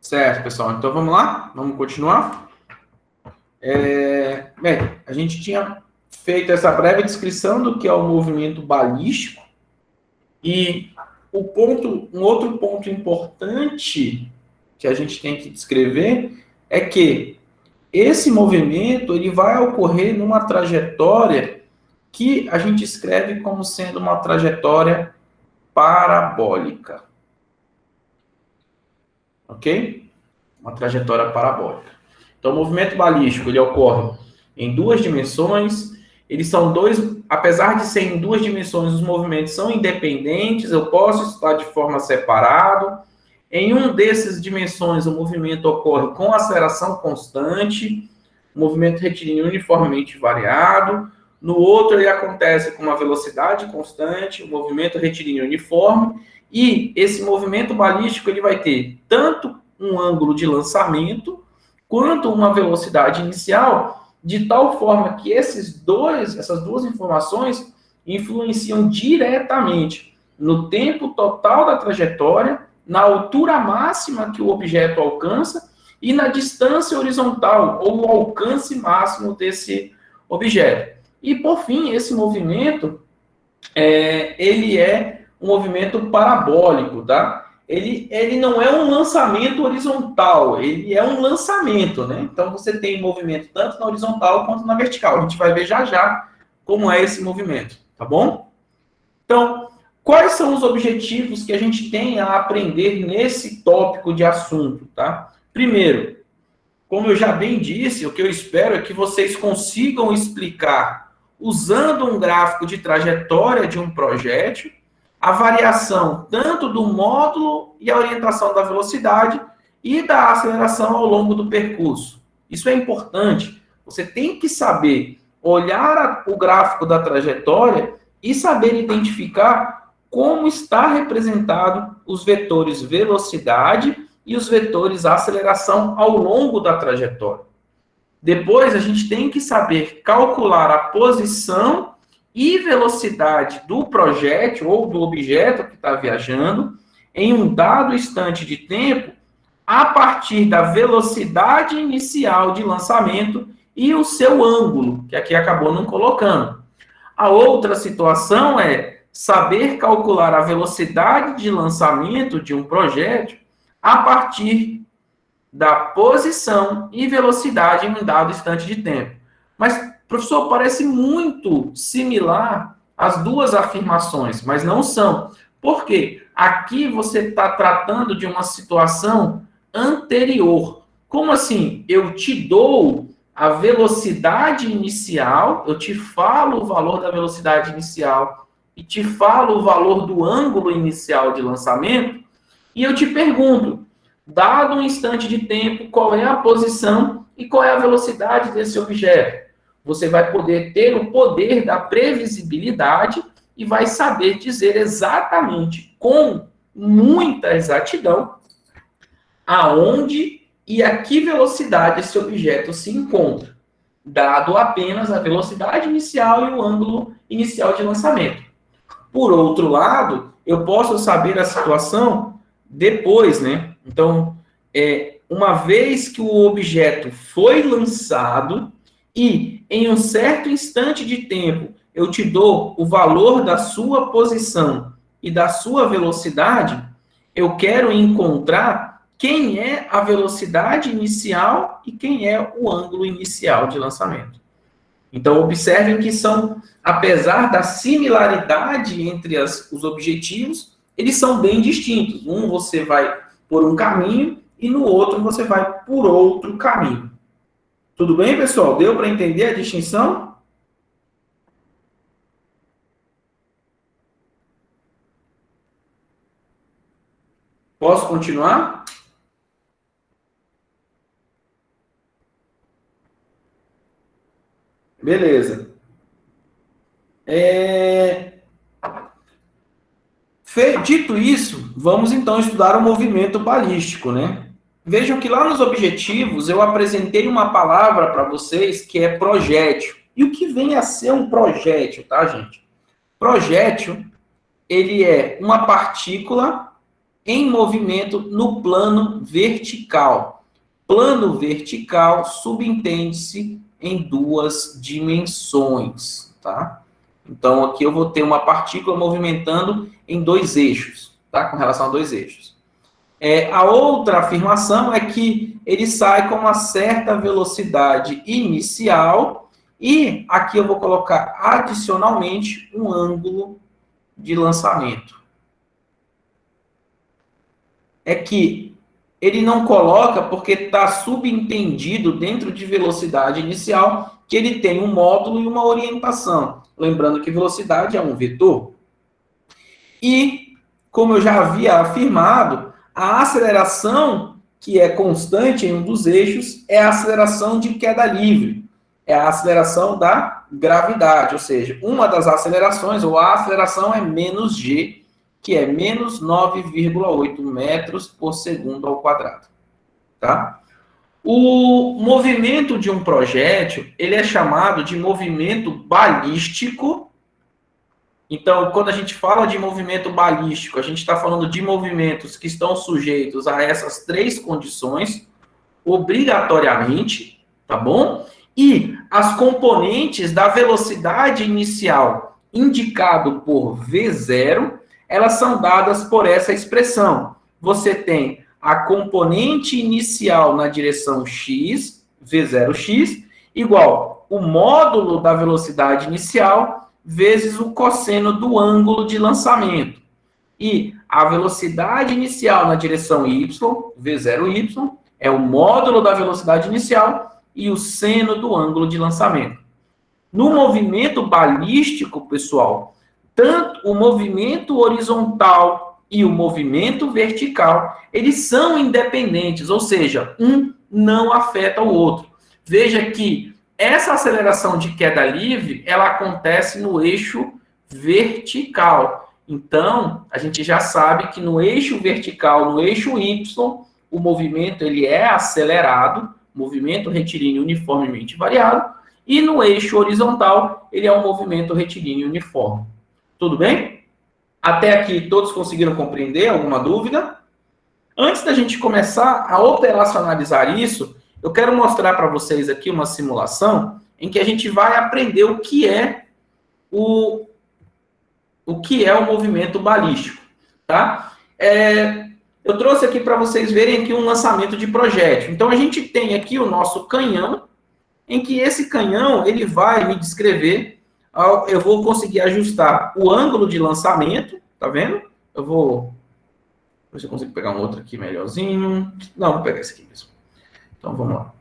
Certo, pessoal. Então vamos lá? Vamos continuar? Bem, a gente tinha feito essa breve descrição do que é o movimento balístico e um outro ponto importante que a gente tem que descrever é que esse movimento ele vai ocorrer numa trajetória que a gente escreve como sendo uma trajetória parabólica. Ok? Uma trajetória parabólica. Então, o movimento balístico ele ocorre em duas dimensões. Eles são dois, apesar de serem em duas dimensões, os movimentos são independentes. Eu posso estar de forma separada. Em um dessas dimensões, o movimento ocorre com aceleração constante, movimento retilíneo uniformemente variado. No outro, ele acontece com uma velocidade constante, o movimento retilíneo uniforme. E esse movimento balístico ele vai ter tanto um ângulo de lançamento quanto uma velocidade inicial, de tal forma que essas duas informações influenciam diretamente no tempo total da trajetória, na altura máxima que o objeto alcança e na distância horizontal, ou no alcance máximo desse objeto. E, por fim, esse movimento, ele é um movimento parabólico, tá? Ele não é um lançamento horizontal, ele é um lançamento, né? Então, você tem movimento tanto na horizontal quanto na vertical. A gente vai ver já já como é esse movimento, tá bom? Então, quais são os objetivos que a gente tem a aprender nesse tópico de assunto, tá? Primeiro, como eu já bem disse, o que eu espero é que vocês consigam explicar, usando um gráfico de trajetória de um projétil, a variação tanto do módulo e a orientação da velocidade e da aceleração ao longo do percurso. Isso é importante. Você tem que saber olhar o gráfico da trajetória e saber identificar como está representado os vetores velocidade e os vetores aceleração ao longo da trajetória. Depois, a gente tem que saber calcular a posição e velocidade do projétil ou do objeto que está viajando em um dado instante de tempo a partir da velocidade inicial de lançamento e o seu ângulo, que aqui acabou não colocando. A outra situação é saber calcular a velocidade de lançamento de um projétil a partir da posição e velocidade em um dado instante de tempo. Mas, professor, parece muito similar as duas afirmações, mas não são. Por quê? Aqui você está tratando de uma situação anterior. Como assim? Eu te dou a velocidade inicial, eu te falo o valor da velocidade inicial e te falo o valor do ângulo inicial de lançamento, e eu te pergunto, dado um instante de tempo, qual é a posição e qual é a velocidade desse objeto? Você vai poder ter o poder da previsibilidade e vai saber dizer exatamente, com muita exatidão, aonde e a que velocidade esse objeto se encontra, dado apenas a velocidade inicial e o ângulo inicial de lançamento. Por outro lado, eu posso saber a situação depois, né? Então, uma vez que o objeto foi lançado e em um certo instante de tempo eu te dou o valor da sua posição e da sua velocidade, eu quero encontrar quem é a velocidade inicial e quem é o ângulo inicial de lançamento. Então, observem que são, apesar da similaridade entre os objetivos, eles são bem distintos. Um você vai por um caminho e no outro você vai por outro caminho. Tudo bem, pessoal? Deu para entender a distinção? Posso continuar? Beleza. Dito isso, vamos então estudar o movimento balístico, né? Vejam que lá nos objetivos eu apresentei uma palavra para vocês que é projétil. E o que vem a ser um projétil, tá, gente? Projétil, ele é uma partícula em movimento no plano vertical. Plano vertical subentende-se em duas dimensões, tá? Então, aqui eu vou ter uma partícula movimentando em dois eixos, tá? Com relação a dois eixos. A outra afirmação é que ele sai com uma certa velocidade inicial e aqui eu vou colocar adicionalmente um ângulo de lançamento. É que ele não coloca porque está subentendido dentro de velocidade inicial que ele tem um módulo e uma orientação. Lembrando que velocidade é um vetor. E, como eu já havia afirmado, A aceleração, que é constante em um dos eixos, é a aceleração de queda livre. É a aceleração da gravidade, ou seja, uma das acelerações, ou a aceleração é menos g, que é menos 9,8 metros por segundo ao quadrado. Tá? O movimento de um projétil, ele é chamado de movimento balístico. Então, quando a gente fala de movimento balístico, a gente está falando de movimentos que estão sujeitos a essas três condições, obrigatoriamente, tá bom? E as componentes da velocidade inicial, indicado por V0, elas são dadas por essa expressão. Você tem a componente inicial na direção x, V0x, igual o módulo da velocidade inicial vezes o cosseno do ângulo de lançamento. E a velocidade inicial na direção y, V0y, é o módulo da velocidade inicial e o seno do ângulo de lançamento. No movimento balístico, pessoal, tanto o movimento horizontal e o movimento vertical, eles são independentes, ou seja, um não afeta o outro. Veja que essa aceleração de queda livre, ela acontece no eixo vertical. Então, a gente já sabe que no eixo vertical, no eixo y, o movimento ele é acelerado, movimento retilíneo uniformemente variado, e no eixo horizontal, ele é um movimento retilíneo uniforme. Tudo bem? Até aqui, todos conseguiram compreender? Alguma dúvida? Antes da gente começar a operacionalizar isso, eu quero mostrar para vocês aqui uma simulação em que a gente vai aprender o que é o movimento balístico, tá? Eu trouxe aqui para vocês verem aqui um lançamento de projétil. Então, a gente tem aqui o nosso canhão, em que esse canhão, ele vai me descrever, eu vou conseguir ajustar o ângulo de lançamento, tá vendo? Eu vou ver se eu consigo pegar um outro aqui melhorzinho. Não, vou pegar esse aqui mesmo. Então, vamos lá.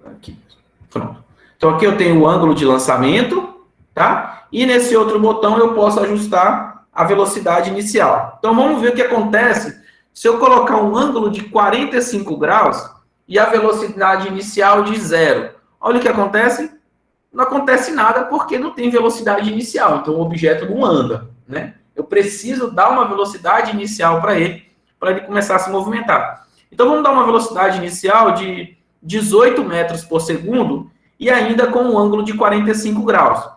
Aqui mesmo. Pronto. Então, aqui eu tenho o ângulo de lançamento, tá? E nesse outro botão eu posso ajustar a velocidade inicial. Então, vamos ver o que acontece se eu colocar um ângulo de 45 graus e a velocidade inicial de 0. Olha o que acontece. Não acontece nada porque não tem velocidade inicial. Então, o objeto não anda, né? Eu preciso dar uma velocidade inicial para ele começar a se movimentar. Então, vamos dar uma velocidade inicial de 18 metros por segundo e ainda com um ângulo de 45 graus.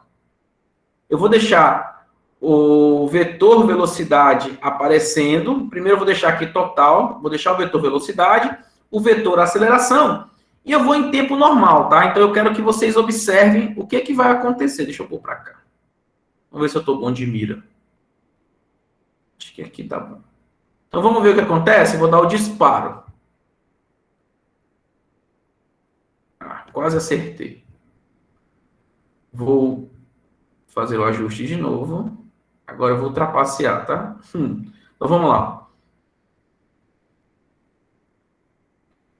Eu vou deixar o vetor velocidade aparecendo. Primeiro, eu vou deixar aqui total. Vou deixar o vetor velocidade, o vetor aceleração. E eu vou em tempo normal, tá? Então, eu quero que vocês observem o que vai acontecer. Deixa eu pôr para cá. Vamos ver se eu estou bom de mira. Acho que aqui tá bom. Então, vamos ver o que acontece? Eu vou dar o disparo. Quase acertei. Vou fazer o ajuste de novo. Agora eu vou trapacear, tá? Então, vamos lá.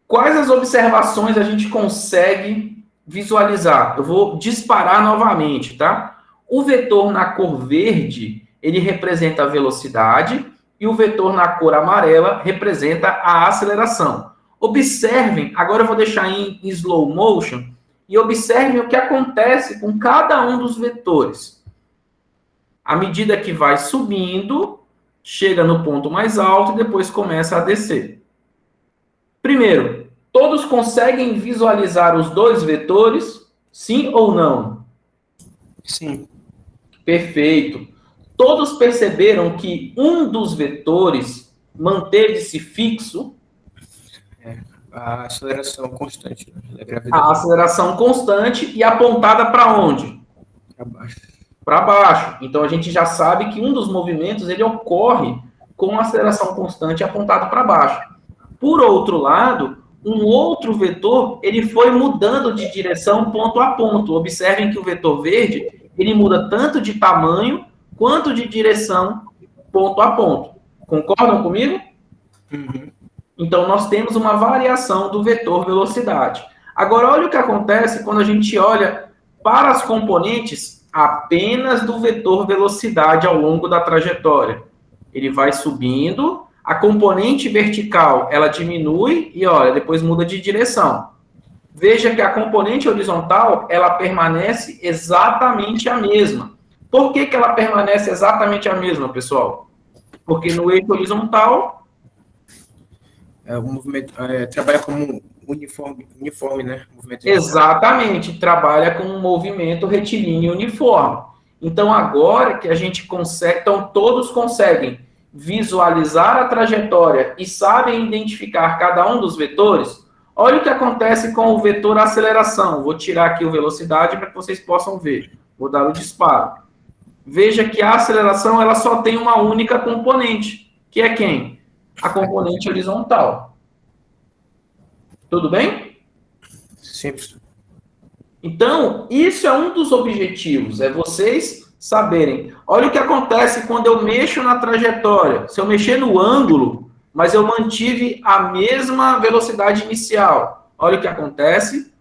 Quais as observações a gente consegue visualizar? Eu vou disparar novamente, tá? O vetor na cor verde, ele representa a velocidade e o vetor na cor amarela representa a aceleração. Observem, agora eu vou deixar em slow motion e observem o que acontece com cada um dos vetores. À medida que vai subindo, chega no ponto mais alto e depois começa a descer. Primeiro, todos conseguem visualizar os dois vetores? Sim ou não? Sim. Perfeito. Todos perceberam que um dos vetores manteve-se fixo? A aceleração constante, né, da gravidade. A aceleração constante e apontada para onde? Para baixo. Para baixo. Então, a gente já sabe que um dos movimentos ele ocorre com aceleração constante apontada para baixo. Por outro lado, um outro vetor, ele foi mudando de direção ponto a ponto. Observem que o vetor verde, ele muda tanto de tamanho quanto de direção ponto a ponto. Concordam comigo? Uhum. Então, nós temos uma variação do vetor velocidade. Agora, olha o que acontece quando a gente olha para as componentes apenas do vetor velocidade ao longo da trajetória. ele vai subindo, a componente vertical, ela diminui e, olha, depois muda de direção. Veja que a componente horizontal, ela permanece exatamente a mesma. Por que ela permanece exatamente a mesma, pessoal? Porque no eixo horizontal... O movimento trabalha como uniforme, né? Movimento Exatamente, trabalha com um movimento retilíneo uniforme. Então, agora que a gente consegue... Então, todos conseguem visualizar a trajetória e sabem identificar cada um dos vetores. Olha o que acontece com o vetor aceleração. Vou tirar aqui o velocidade para que vocês possam ver. Vou dar o disparo. Veja que a aceleração ela só tem uma única componente, que é quem? A componente horizontal. Tudo bem? Simples. Então, isso é um dos objetivos, é vocês saberem. Olha o que acontece quando eu mexo na trajetória. Se eu mexer no ângulo, mas eu mantive a mesma velocidade inicial. Olha o que acontece.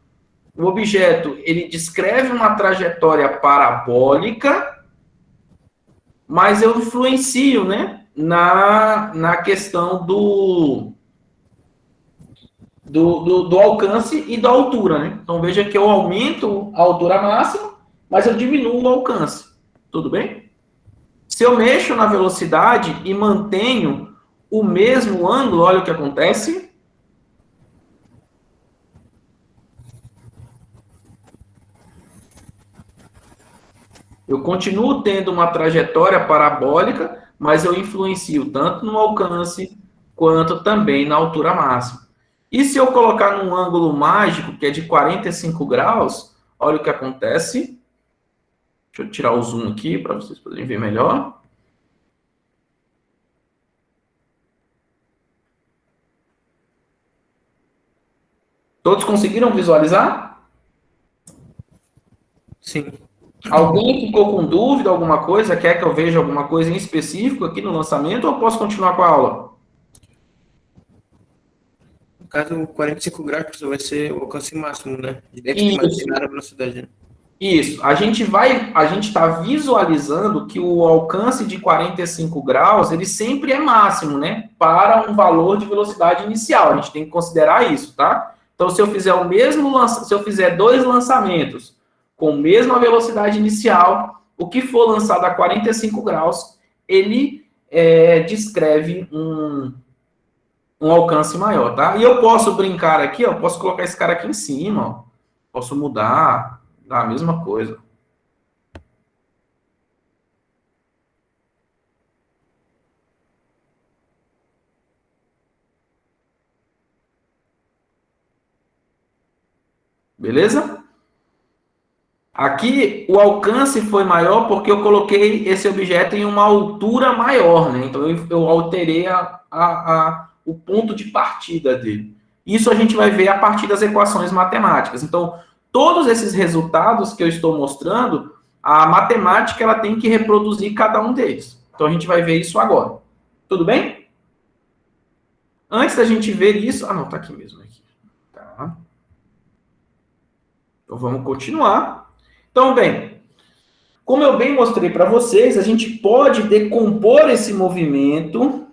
O objeto, ele descreve uma trajetória parabólica, mas eu influencio, né, na questão do alcance e da altura, né? Então, veja que eu aumento a altura máxima, mas eu diminuo o alcance. Tudo bem? Se eu mexo na velocidade e mantenho o mesmo ângulo, olha o que acontece. Eu continuo tendo uma trajetória parabólica, mas eu influencio tanto no alcance quanto também na altura máxima. E se eu colocar num ângulo mágico, que é de 45 graus, olha o que acontece. Deixa eu tirar o zoom aqui para vocês poderem ver melhor. Todos conseguiram visualizar? Sim. Alguém ficou com dúvida, alguma coisa? Quer que eu veja alguma coisa em específico aqui no lançamento ou eu posso continuar com a aula? No caso, 45 graus vai ser o alcance máximo, né? De dentro de uma determinada velocidade. Né? Isso. A gente está visualizando que o alcance de 45 graus, ele sempre é máximo, né? Para um valor de velocidade inicial. A gente tem que considerar isso, tá? Então, se eu fizer se eu fizer 2 lançamentos com a mesma velocidade inicial, o que for lançado a 45 graus, ele descreve um alcance maior, tá? E eu posso brincar aqui, ó, posso colocar esse cara aqui em cima, ó. Posso mudar, dar a mesma coisa. Beleza? Aqui, o alcance foi maior porque eu coloquei esse objeto em uma altura maior, né? Então, eu alterei o ponto de partida dele. Isso a gente vai ver a partir das equações matemáticas. Então, todos esses resultados que eu estou mostrando, a matemática ela tem que reproduzir cada um deles. Então, a gente vai ver isso agora. Tudo bem? Antes da gente ver isso... Ah, não, tá aqui mesmo. Aqui. Tá. Então, vamos continuar. Então, bem, como eu bem mostrei para vocês, a gente pode decompor esse movimento.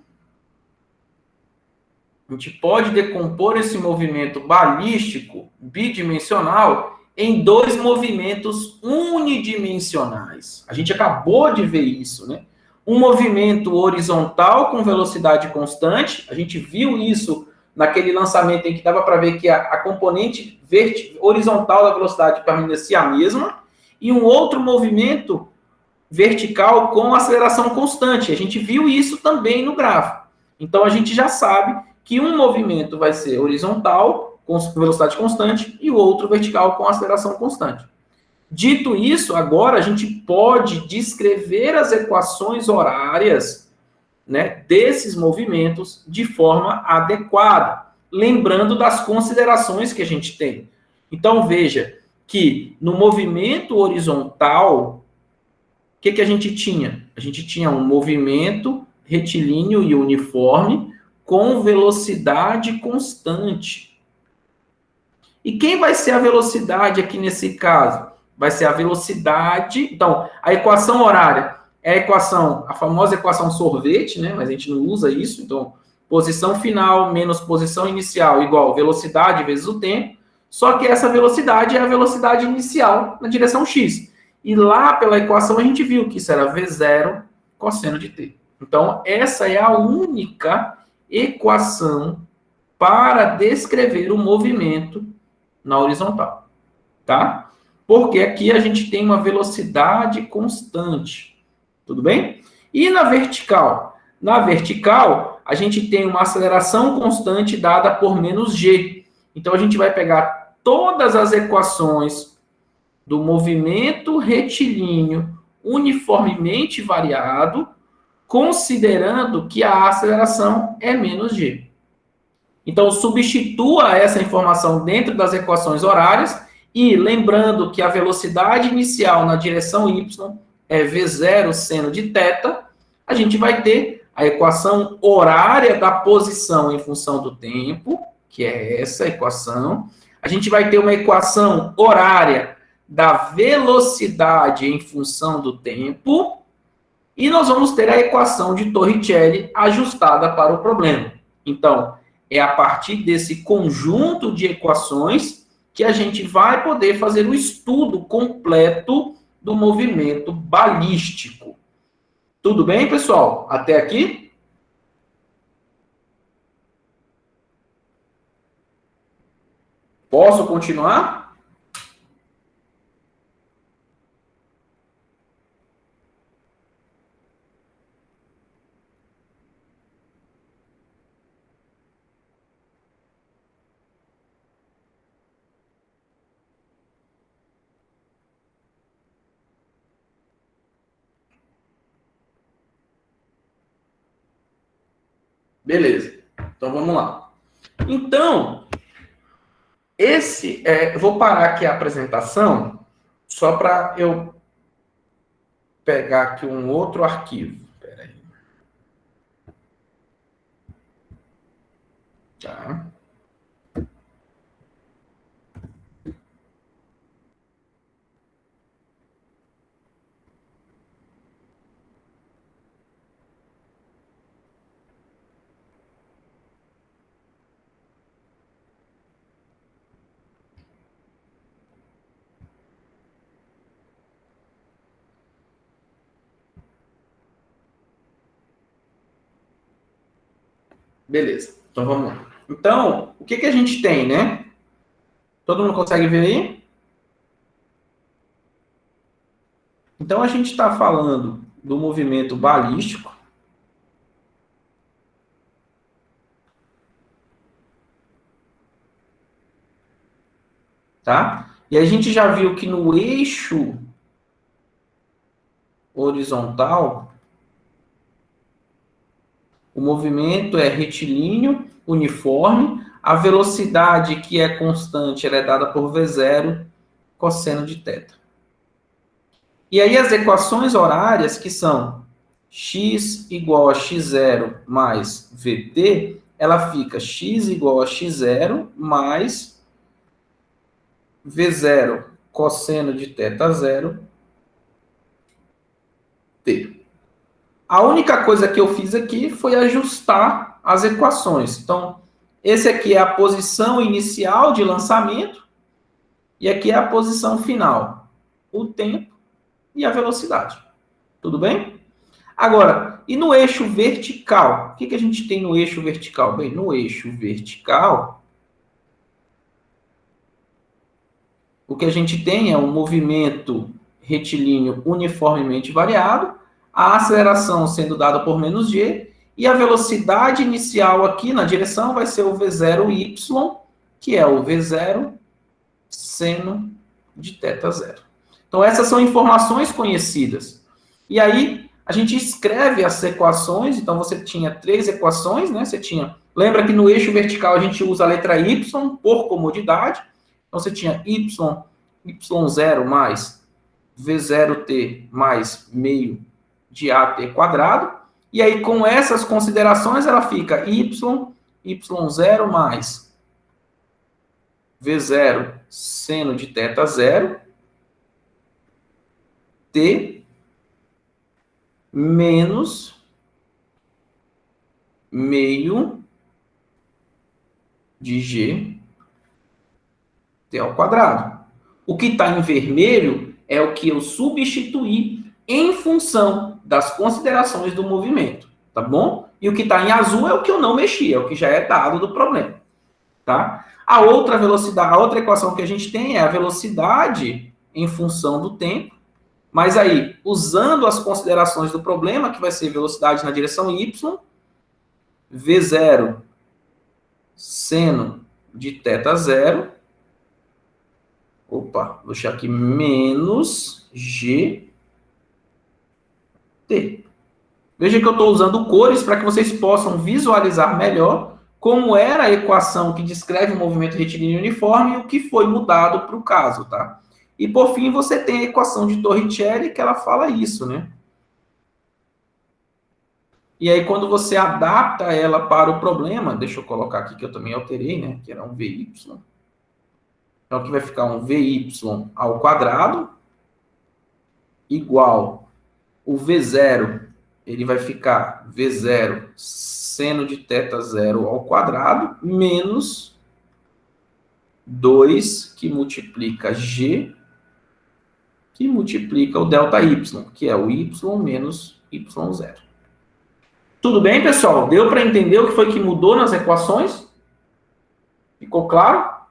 A gente pode decompor esse movimento balístico bidimensional em 2 movimentos unidimensionais. A gente acabou de ver isso, né? Um movimento horizontal com velocidade constante. A gente viu isso naquele lançamento em que dava para ver que a componente horizontal da velocidade permanecia a mesma. E um outro movimento vertical com aceleração constante. A gente viu isso também no gráfico. Então, a gente já sabe que um movimento vai ser horizontal, com velocidade constante, e o outro vertical com aceleração constante. Dito isso, agora a gente pode descrever as equações horárias, né, desses movimentos de forma adequada, lembrando das considerações que a gente tem. Então, veja que no movimento horizontal, o que a gente tinha? A gente tinha um movimento retilíneo e uniforme com velocidade constante. E quem vai ser a velocidade aqui nesse caso? Vai ser a velocidade... Então, a equação horária É a equação, a famosa equação sorvete, né? Mas a gente não usa isso. Então, posição final menos posição inicial igual velocidade vezes o tempo. Só que essa velocidade é a velocidade inicial na direção x. E lá pela equação a gente viu que isso era v0 cosseno de t. Então, essa é a única equação para descrever o movimento na horizontal, tá? Porque aqui a gente tem uma velocidade constante, tudo bem? E na vertical? Na vertical, a gente tem uma aceleração constante dada por menos g. Então, a gente vai pegar todas as equações do movimento retilíneo uniformemente variado, considerando que a aceleração é menos g. Então, substitua essa informação dentro das equações horárias e lembrando que a velocidade inicial na direção y é v0 seno de θ, a gente vai ter a equação horária da posição em função do tempo, que é essa equação. A gente vai ter uma equação horária da velocidade em função do tempo, e nós vamos ter a equação de Torricelli ajustada para o problema. Então, é a partir desse conjunto de equações que a gente vai poder fazer o estudo completo do movimento balístico. Tudo bem, pessoal? Até aqui? Posso continuar? Beleza. Então, vamos lá. Então, eu vou parar aqui a apresentação só para eu pegar aqui um outro arquivo. Espera aí. Tá. Beleza. Então, vamos lá. Então, o que a gente tem, né? Todo mundo consegue ver aí? Então, a gente está falando do movimento balístico. Tá? E a gente já viu que no eixo horizontal, o movimento é retilíneo, uniforme, a velocidade que é constante ela é dada por V0 cosseno de θ. E aí as equações horárias, que são x igual a x0 mais vt, ela fica x igual a x0 mais v0 cosseno de θ0 t. A única coisa que eu fiz aqui foi ajustar as equações. Então, esse aqui é a posição inicial de lançamento e aqui é a posição final, o tempo e a velocidade. Tudo bem? Agora, e no eixo vertical? O que a gente tem no eixo vertical? Bem, no eixo vertical, o que a gente tem é um movimento retilíneo uniformemente variado, a aceleração sendo dada por menos g, e a velocidade inicial aqui na direção vai ser o v0y, que é o v0 seno de θ0. Então, essas são informações conhecidas. E aí, a gente escreve as equações. Então, você tinha 3 equações, né? Lembra que no eixo vertical a gente usa a letra y por comodidade. Então, você tinha y0 mais v0t mais meio de at quadrado. E aí, com essas considerações, ela fica y0 mais v0 seno de θ0 t menos meio de gt ao quadrado. O que está em vermelho é o que eu substituí em função das considerações do movimento, tá bom? E o que está em azul é o que eu não mexi, é o que já é dado do problema, tá? A outra velocidade, a outra equação que a gente tem é a velocidade em função do tempo, mas aí, usando as considerações do problema, que vai ser velocidade na direção y, v0 seno de θ zero, opa, vou deixar aqui menos gt. Veja que eu estou usando cores para que vocês possam visualizar melhor como era a equação que descreve o movimento retilíneo uniforme e o que foi mudado para o caso, tá? E, por fim, você tem a equação de Torricelli, que ela fala isso, né? E aí, quando você adapta ela para o problema, deixa eu colocar aqui que eu também alterei, né? Que era um VY. Então, aqui vai ficar um VY ao quadrado igual o V0, ele vai ficar V0 seno de θ zero ao quadrado menos 2 que multiplica G, que multiplica o ΔY, que é o Y menos Y0. Tudo bem, pessoal? Deu para entender o que foi que mudou nas equações? Ficou claro?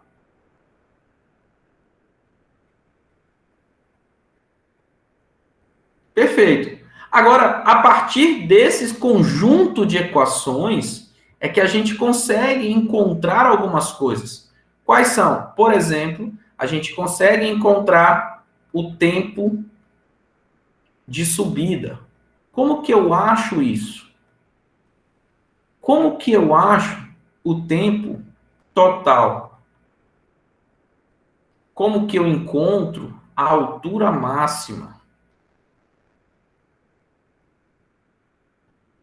Perfeito. Agora, a partir desses conjunto de equações, é que a gente consegue encontrar algumas coisas. Quais são? Por exemplo, a gente consegue encontrar o tempo de subida. Como que eu acho isso? Como que eu acho o tempo total? Como que eu encontro a altura máxima?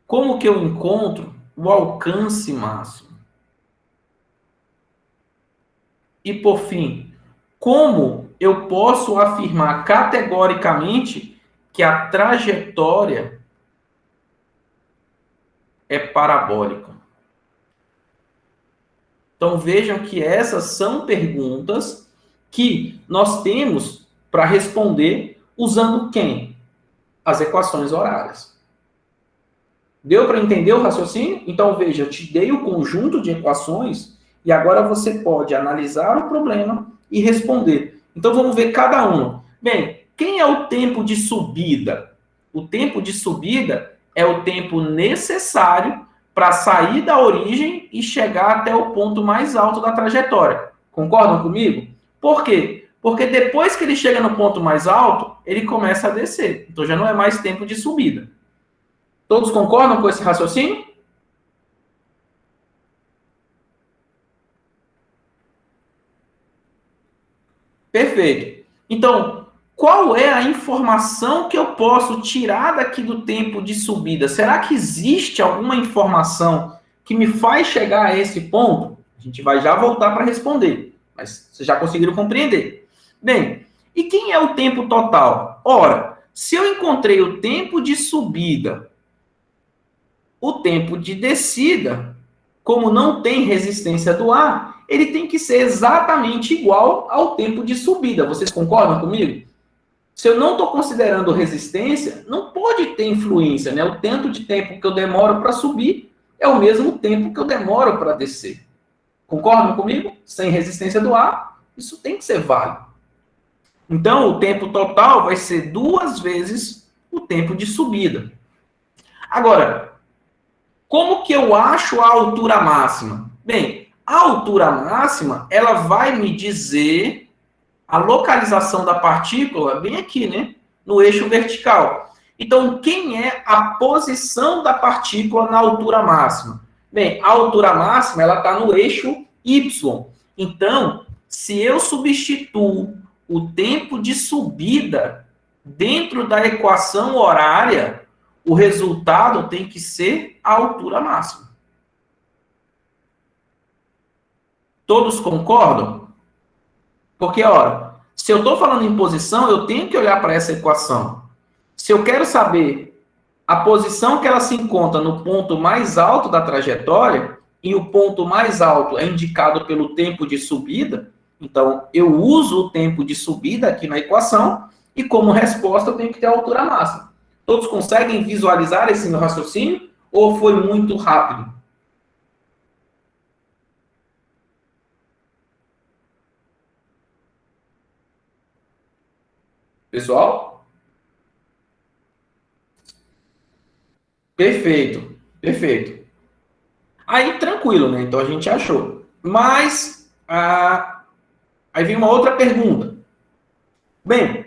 Como que eu encontro o alcance máximo? E, por fim, como eu posso afirmar categoricamente que a trajetória é parabólica? Então, vejam que essas são perguntas que nós temos para responder usando quem? As equações horárias. Deu para entender o raciocínio? Então, veja, eu te dei o conjunto de equações e agora você pode analisar o problema e responder. Então, vamos ver cada um. Bem, quem é o tempo de subida? O tempo de subida é o tempo necessário para sair da origem e chegar até o ponto mais alto da trajetória. Concordam comigo? Por quê? Porque depois que ele chega no ponto mais alto, ele começa a descer. Então, já não é mais tempo de subida. Todos concordam com esse raciocínio? Perfeito. Então, qual é a informação que eu posso tirar daqui do tempo de subida? Será que existe alguma informação que me faz chegar a esse ponto? A gente vai já voltar para responder, mas vocês já conseguiram compreender. Bem, e quem é o tempo total? Ora, se eu encontrei o tempo de subida, o tempo de descida, como não tem resistência do ar, ele tem que ser exatamente igual ao tempo de subida. Vocês concordam comigo? Se eu não estou considerando resistência, não pode ter influência, né? O tanto de tempo que eu demoro para subir é o mesmo tempo que eu demoro para descer. Concordam comigo? Sem resistência do ar, isso tem que ser válido. Então, o tempo total vai ser 2 vezes o tempo de subida. Agora, como que eu acho a altura máxima? Bem, a altura máxima, ela vai me dizer a localização da partícula bem aqui, né? No eixo vertical. Então, quem é a posição da partícula na altura máxima? Bem, a altura máxima, ela está no eixo Y. Então, se eu substituo o tempo de subida dentro da equação horária, o resultado tem que ser a altura máxima. Todos concordam? Porque, ora, se eu estou falando em posição, eu tenho que olhar para essa equação. Se eu quero saber a posição que ela se encontra no ponto mais alto da trajetória, e o ponto mais alto é indicado pelo tempo de subida, então eu uso o tempo de subida aqui na equação, e como resposta eu tenho que ter a altura máxima. Todos conseguem visualizar esse meu raciocínio, ou foi muito rápido? Pessoal? Perfeito, perfeito. Aí, tranquilo, né? Então, a gente achou. Mas, aí vem uma outra pergunta. Bem,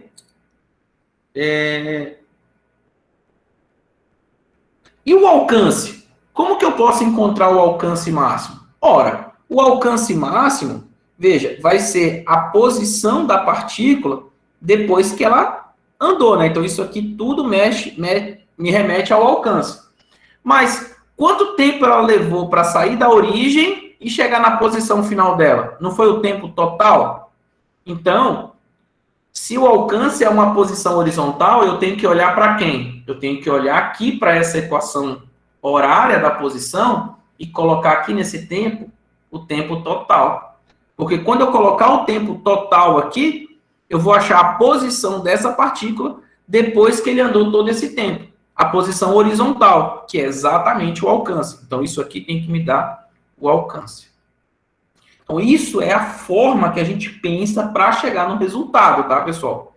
e o alcance? Como que eu posso encontrar o alcance máximo? Ora, o alcance máximo, veja, vai ser a posição da partícula depois que ela andou, né? Então, isso aqui tudo me remete ao alcance. Mas quanto tempo ela levou para sair da origem e chegar na posição final dela? Não foi o tempo total? Então, se o alcance é uma posição horizontal, eu tenho que olhar para quem? Eu tenho que olhar aqui para essa equação horária da posição e colocar aqui nesse tempo o tempo total. Porque quando eu colocar o tempo total aqui, eu vou achar a posição dessa partícula depois que ele andou todo esse tempo. A posição horizontal, que é exatamente o alcance. Então, isso aqui tem que me dar o alcance. Então, isso é a forma que a gente pensa para chegar no resultado, tá, pessoal?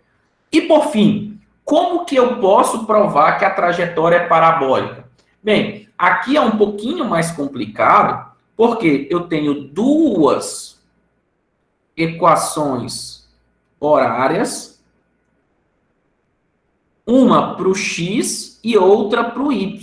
E, por fim, como que eu posso provar que a trajetória é parabólica? Bem, aqui é um pouquinho mais complicado, porque eu tenho duas equações horárias, uma para o x e outra para o y.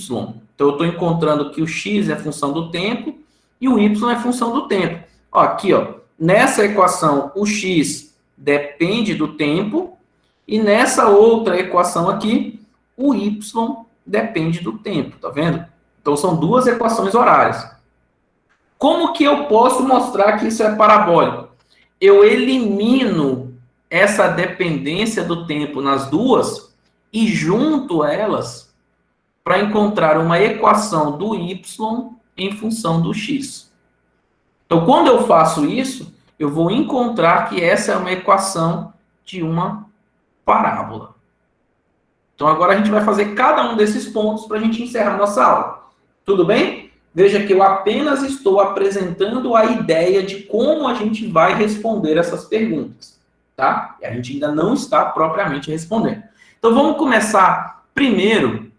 Então, eu estou encontrando que o x é função do tempo e o y é função do tempo. Ó, aqui, ó, nessa equação, o x depende do tempo e nessa outra equação aqui, o y depende do tempo, tá vendo? Então, são duas equações horárias. Como que eu posso mostrar que isso é parabólico? Eu elimino essa dependência do tempo nas duas e junto elas para encontrar uma equação do y em função do x. Então, quando eu faço isso, eu vou encontrar que essa é uma equação de uma parábola. Então, agora a gente vai fazer cada um desses pontos para a gente encerrar nossa aula. Tudo bem? Veja que eu apenas estou apresentando a ideia de como a gente vai responder essas perguntas, tá? E a gente ainda não está propriamente respondendo. Então, vamos começar primeiro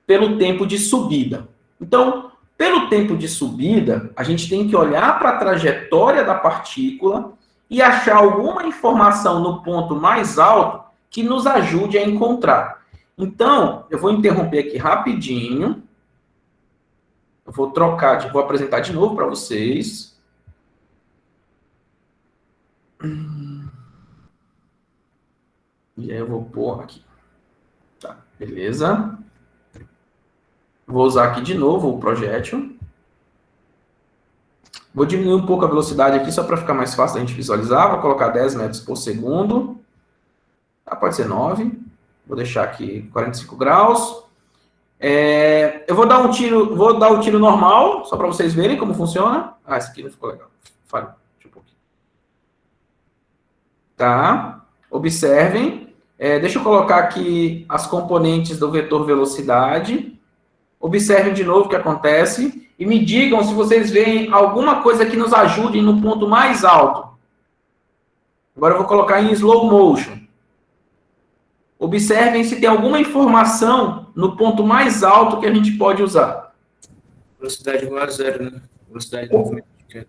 pelo tempo de subida. Então, pelo tempo de subida, a gente tem que olhar para a trajetória da partícula e achar alguma informação no ponto mais alto que nos ajude a encontrar. Então, eu vou interromper aqui rapidinho. Eu vou vou apresentar de novo para vocês. E aí eu vou pôr aqui. Tá, beleza. Vou usar aqui de novo o projétil. Vou diminuir um pouco a velocidade aqui, só para ficar mais fácil da gente visualizar. Vou colocar 10 metros por segundo. Ah, pode ser 9. Vou deixar aqui 45 graus. Eu vou dar um tiro normal, só para vocês verem como funciona. Ah, esse aqui não ficou legal. Falhou. Deixa eu pôr aqui. Tá. Observem. Deixa eu colocar aqui as componentes do vetor velocidade. Observem de novo o que acontece. E me digam se vocês veem alguma coisa que nos ajude no ponto mais alto. Agora eu vou colocar em slow motion. Observem se tem alguma informação no ponto mais alto que a gente pode usar. Velocidade igual a zero, né? Velocidade do movimento de queda.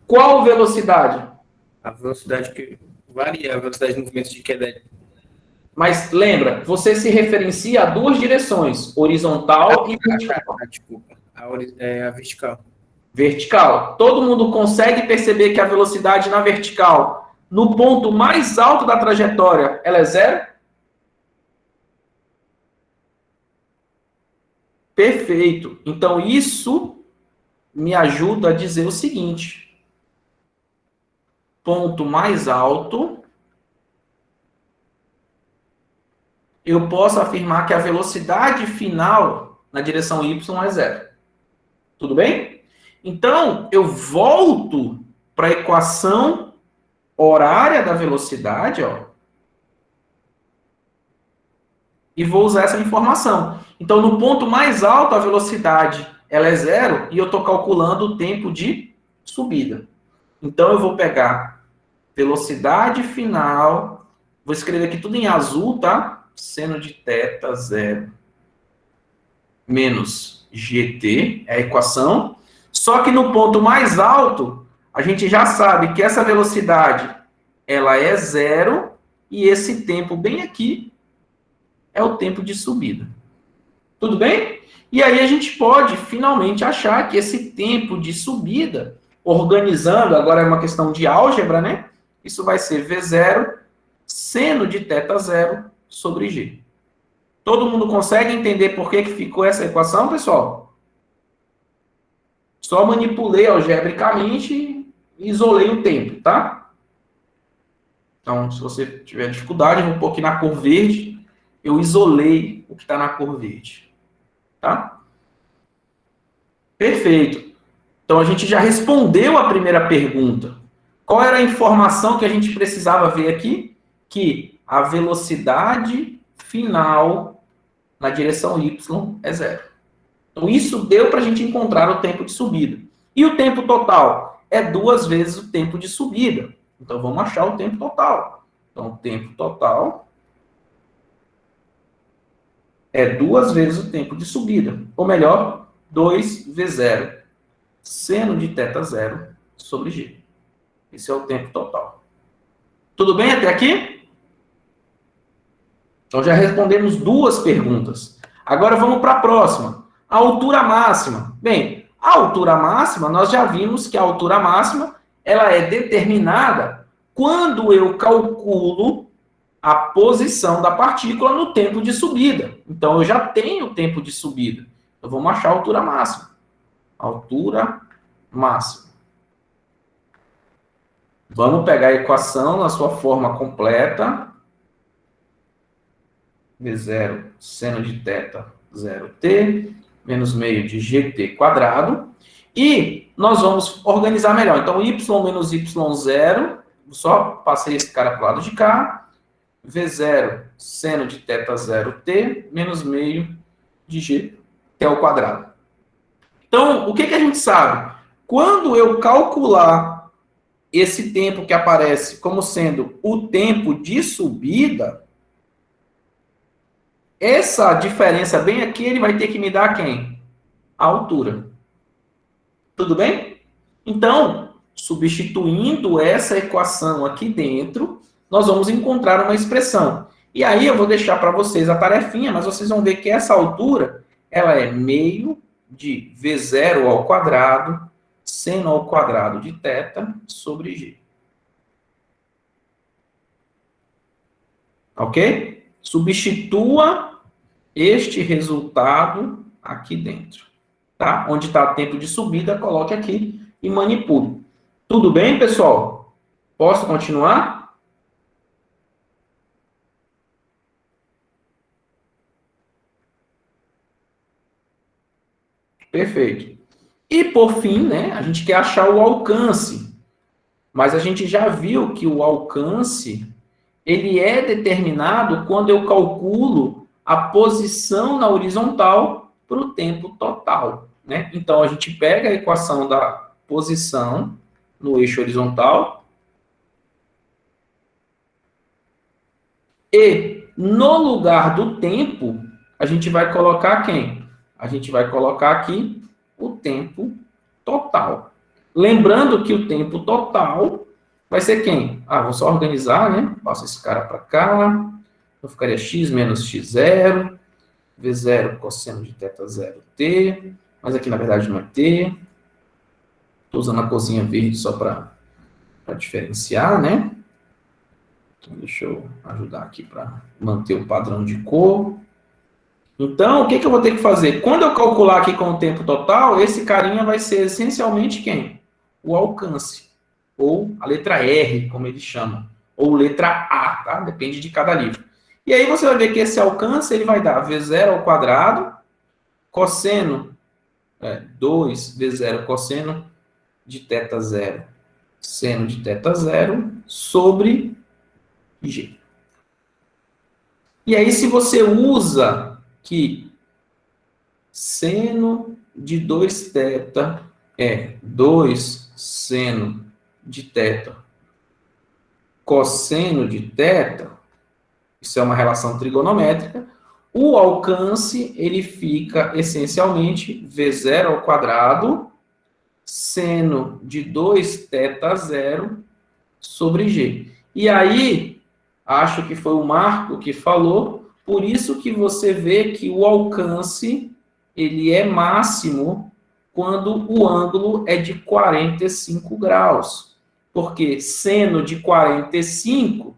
Qual velocidade? A velocidade que varia, a velocidade do movimento de queda. Mas lembra, você se referencia a duas direções, horizontal e vertical. Desculpa, a vertical. Vertical. Todo mundo consegue perceber que a velocidade na vertical, no ponto mais alto da trajetória, ela é zero? Perfeito. Então, isso me ajuda a dizer o seguinte. Ponto mais alto eu posso afirmar que a velocidade final na direção y é zero. Tudo bem? Então, eu volto para a equação horária da velocidade, ó, e vou usar essa informação. Então, no ponto mais alto, a velocidade ela é zero e eu estou calculando o tempo de subida. Então, eu vou pegar velocidade final, vou escrever aqui tudo em azul, tá? Seno de θ zero menos gt, é a equação. Só que no ponto mais alto, a gente já sabe que essa velocidade ela é zero e esse tempo bem aqui é o tempo de subida. Tudo bem? E aí a gente pode finalmente achar que esse tempo de subida, organizando, agora é uma questão de álgebra, né? Isso vai ser V0 seno de θ zero sobre G. Todo mundo consegue entender por que ficou essa equação, pessoal? Só manipulei algebricamente e isolei o tempo, tá? Então, se você tiver dificuldade, eu vou pôr aqui na cor verde. Eu isolei o que está na cor verde. Tá? Perfeito. Então, a gente já respondeu a primeira pergunta. Qual era a informação que a gente precisava ver aqui? Que a velocidade final na direção y é zero. Então, isso deu para a gente encontrar o tempo de subida. E o tempo total? É 2 vezes o tempo de subida. Então, vamos achar o tempo total. Então, o tempo total é 2 vezes o tempo de subida. Ou melhor, 2V0. Seno de θ zero sobre G. Esse é o tempo total. Tudo bem até aqui? Então, já respondemos 2 perguntas. Agora, vamos para a próxima. A altura máxima. Bem, a altura máxima, nós já vimos que a altura máxima ela é determinada quando eu calculo a posição da partícula no tempo de subida. Então, eu já tenho o tempo de subida. Então, vamos achar a altura máxima. Altura máxima. Vamos pegar a equação na sua forma completa. V0 seno de θ 0t menos meio de gt quadrado. E nós vamos organizar melhor. Então, y menos y0, só passei esse cara para o lado de cá. V0 seno de θ 0t menos meio de g t ao quadrado. Então, o que a gente sabe? Quando eu calcular esse tempo que aparece como sendo o tempo de subida, essa diferença bem aqui, ele vai ter que me dar quem? A altura. Tudo bem? Então, substituindo essa equação aqui dentro, nós vamos encontrar uma expressão. E aí eu vou deixar para vocês a tarefinha, mas vocês vão ver que essa altura, ela é meio de V0 ao quadrado, seno ao quadrado de θ sobre G. Ok? Substitua este resultado aqui dentro. Tá? Onde está o tempo de subida, coloque aqui e manipule. Tudo bem, pessoal? Posso continuar? Perfeito. E, por fim, né, a gente quer achar o alcance. Mas a gente já viu que o alcance, ele é determinado quando eu calculo a posição na horizontal para o tempo total. Né? Então, a gente pega a equação da posição no eixo horizontal e, no lugar do tempo, a gente vai colocar quem? A gente vai colocar aqui o tempo total. Lembrando que o tempo total vai ser quem? Vou só organizar, né? Passo esse cara para cá. Então, ficaria x menos x0, v0 cosseno de θ 0t, mas aqui, na verdade, não é t. Estou usando a corzinha verde só para diferenciar, né? Então, deixa eu ajudar aqui para manter o padrão de cor. Então, o que eu vou ter que fazer? Quando eu calcular aqui com o tempo total, esse carinha vai ser essencialmente quem? O alcance. Ou a letra R, como eles chamam. Ou letra A, tá? Depende de cada livro. E aí você vai ver que esse alcance ele vai dar V0 ao quadrado, cosseno 2 V0 cosseno de θ zero, seno de θ zero, sobre G. E aí, se você usa que seno de 2θ é 2 seno de θ cosseno de θ, isso é uma relação trigonométrica, o alcance ele fica essencialmente V0 ao quadrado seno de 2θ zero sobre G. E aí, acho que foi o Marco que falou, por isso que você vê que o alcance ele é máximo quando o ângulo é de 45 graus. Porque seno de 45,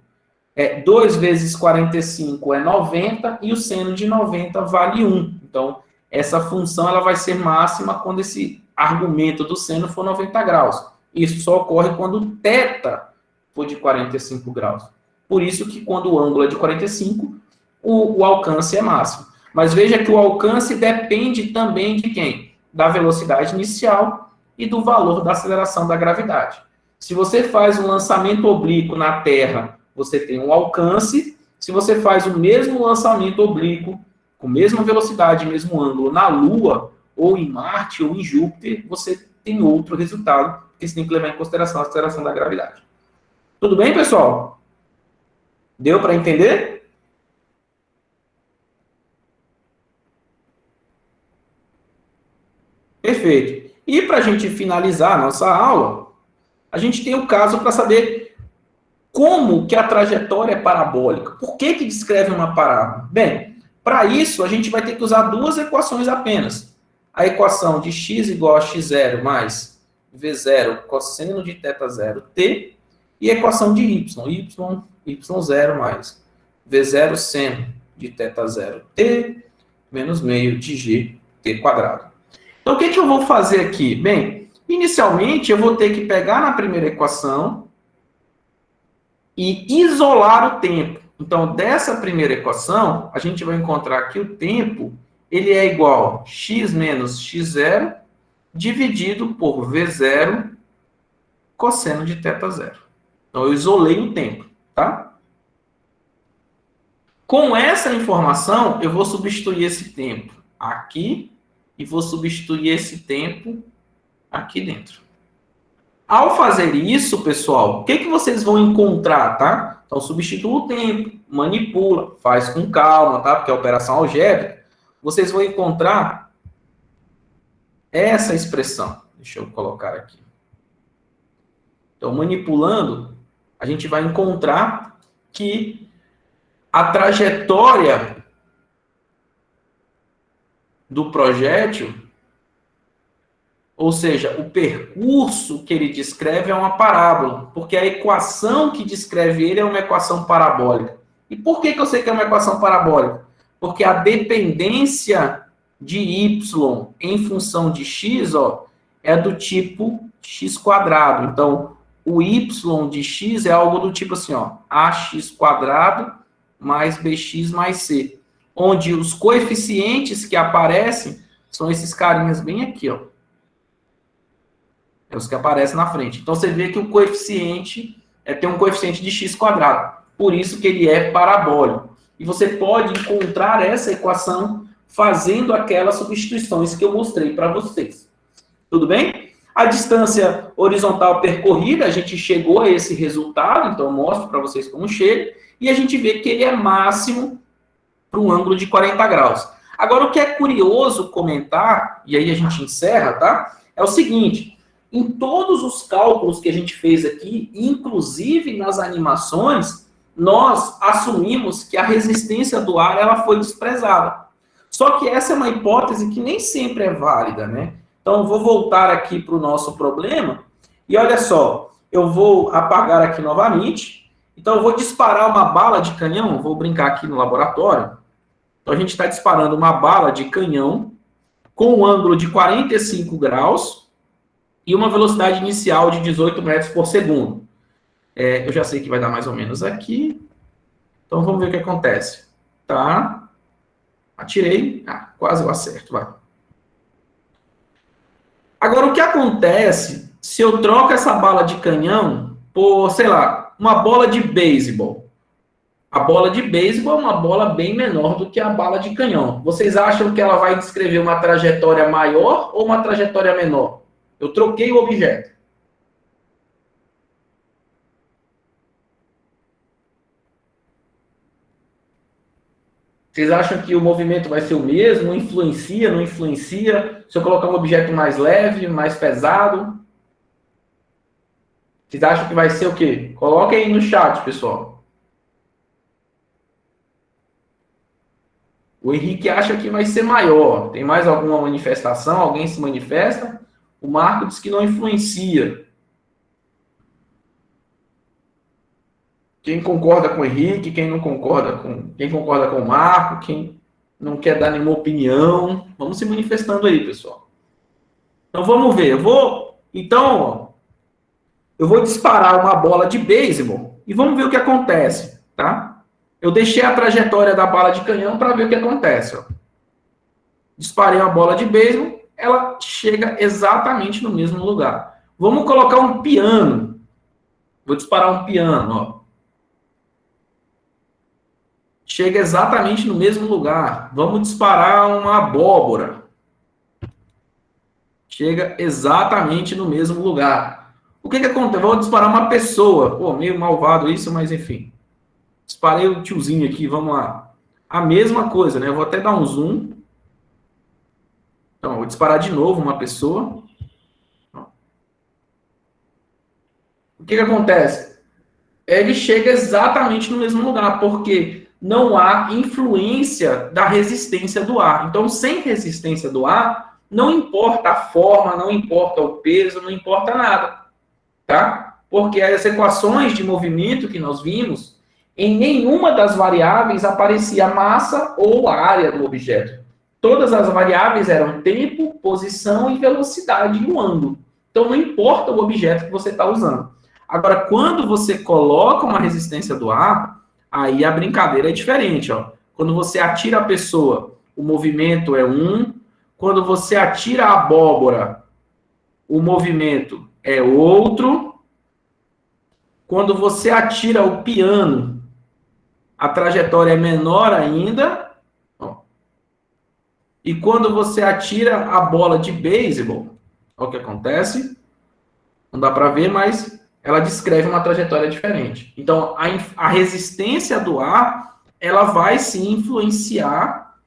2 vezes 45 é 90, e o seno de 90 vale 1. Então, essa função ela vai ser máxima quando esse argumento do seno for 90 graus. Isso só ocorre quando o θ for de 45 graus. Por isso que quando o ângulo é de 45, o alcance é máximo. Mas veja que o alcance depende também de quem? Da velocidade inicial e do valor da aceleração da gravidade. Se você faz um lançamento oblíquo na Terra, você tem um alcance. Se você faz o mesmo lançamento oblíquo, com mesma velocidade, mesmo ângulo, na Lua, ou em Marte, ou em Júpiter, você tem outro resultado, porque você tem que levar em consideração a aceleração da gravidade. Tudo bem, pessoal? Deu para entender? Perfeito. E para a gente finalizar a nossa aula, a gente tem o caso para saber como que a trajetória é parabólica. Por que que descreve uma parábola? Bem, para isso a gente vai ter que usar duas equações apenas. A equação de x igual a x0 mais v0 cosseno de θ zero t, e a equação de y0 mais v0 seno de θ zero t menos meio de g t quadrado. Então, o que que eu vou fazer aqui? Bem, inicialmente eu vou ter que pegar na primeira equação e isolar o tempo. Então, dessa primeira equação, a gente vai encontrar que o tempo ele é igual a x menos x0 dividido por v0 cosseno de θ zero. Então, eu isolei o tempo, tá? Com essa informação, eu vou substituir esse tempo aqui e vou substituir esse tempo aqui dentro. Ao fazer isso, pessoal, o que que vocês vão encontrar, tá? Então, substitua o tempo, manipula, faz com calma, tá? Porque é operação algébrica. Vocês vão encontrar essa expressão. Deixa eu colocar aqui. Então, manipulando, a gente vai encontrar que a trajetória do projétil, ou seja, o percurso que ele descreve é uma parábola, porque a equação que descreve ele é uma equação parabólica. E por que que eu sei que é uma equação parabólica? Porque a dependência de y em função de x, ó, é do tipo x quadrado. Então, o y de x é algo do tipo assim, ó, ax quadrado mais bx mais c, onde os coeficientes que aparecem são esses carinhas bem aqui, ó. É os que aparecem na frente. Então, você vê que o coeficiente tem um coeficiente de x quadrado. Por isso que ele é parabólico. E você pode encontrar essa equação fazendo aquelas substituições que eu mostrei para vocês. Tudo bem? A distância horizontal percorrida, a gente chegou a esse resultado, então eu mostro para vocês como chega, e a gente vê que ele é máximo para um ângulo de 40 graus. Agora, o que é curioso comentar, e aí a gente encerra, tá? É o seguinte: em todos os cálculos que a gente fez aqui, inclusive nas animações, nós assumimos que a resistência do ar ela foi desprezada. Só que essa é uma hipótese que nem sempre é válida, né? Então, eu vou voltar aqui para o nosso problema, e olha só, eu vou apagar aqui novamente. Então, eu vou disparar uma bala de canhão, vou brincar aqui no laboratório. Então, a gente está disparando uma bala de canhão com um ângulo de 45 graus e uma velocidade inicial de 18 metros por segundo. Eu já sei que vai dar mais ou menos aqui. Então, vamos ver o que acontece. Tá? Atirei. Quase eu acerto, vai. Agora, o que acontece se eu troco essa bala de canhão por, sei lá, uma bola de beisebol? A bola de beisebol é uma bola bem menor do que a bala de canhão. Vocês acham que ela vai descrever uma trajetória maior ou uma trajetória menor? Eu troquei o objeto. Vocês acham que o movimento vai ser o mesmo? Influencia, não influencia? Se eu colocar um objeto mais leve, mais pesado? Vocês acham que vai ser o quê? Coloquem aí no chat, pessoal. O Henrique acha que vai ser maior. Tem mais alguma manifestação? Alguém se manifesta? O Marco diz que não influencia. Quem concorda com o Henrique, quem não concorda com... Quem concorda com o Marco, quem não quer dar nenhuma opinião. Vamos se manifestando aí, pessoal. Então, vamos ver. Eu vou disparar uma bola de beisebol e vamos ver o que acontece, tá? Eu deixei a trajetória da bala de canhão para ver o que acontece. Ó. Disparei uma bola de beisebol, ela chega exatamente no mesmo lugar. Vamos colocar um piano. Vou disparar um piano, ó. Chega exatamente no mesmo lugar. Vamos disparar uma abóbora. Chega exatamente no mesmo lugar. O que acontece? Vou disparar uma pessoa. Pô, meio malvado isso, mas enfim. Disparei o tiozinho aqui, vamos lá. A mesma coisa, né? Eu vou até dar um zoom. Então, vou disparar de novo uma pessoa. O que acontece? Ele chega exatamente no mesmo lugar, porque não há influência da resistência do ar. Então, sem resistência do ar, não importa a forma, não importa o peso, não importa nada. Tá? Porque as equações de movimento que nós vimos, em nenhuma das variáveis aparecia a massa ou a área do objeto. Todas as variáveis eram tempo, posição e velocidade e o ângulo. Então, não importa o objeto que você está usando. Agora, quando você coloca uma resistência do ar, aí a brincadeira é diferente. Ó. Quando você atira a pessoa, o movimento é 1. Quando você atira a abóbora, o movimento é outro. Quando você atira o piano, a trajetória é menor ainda. Ó. E quando você atira a bola de beisebol, olha o que acontece. Não dá para ver, mas ela descreve uma trajetória diferente. Então, a resistência do ar, ela vai sim influenciar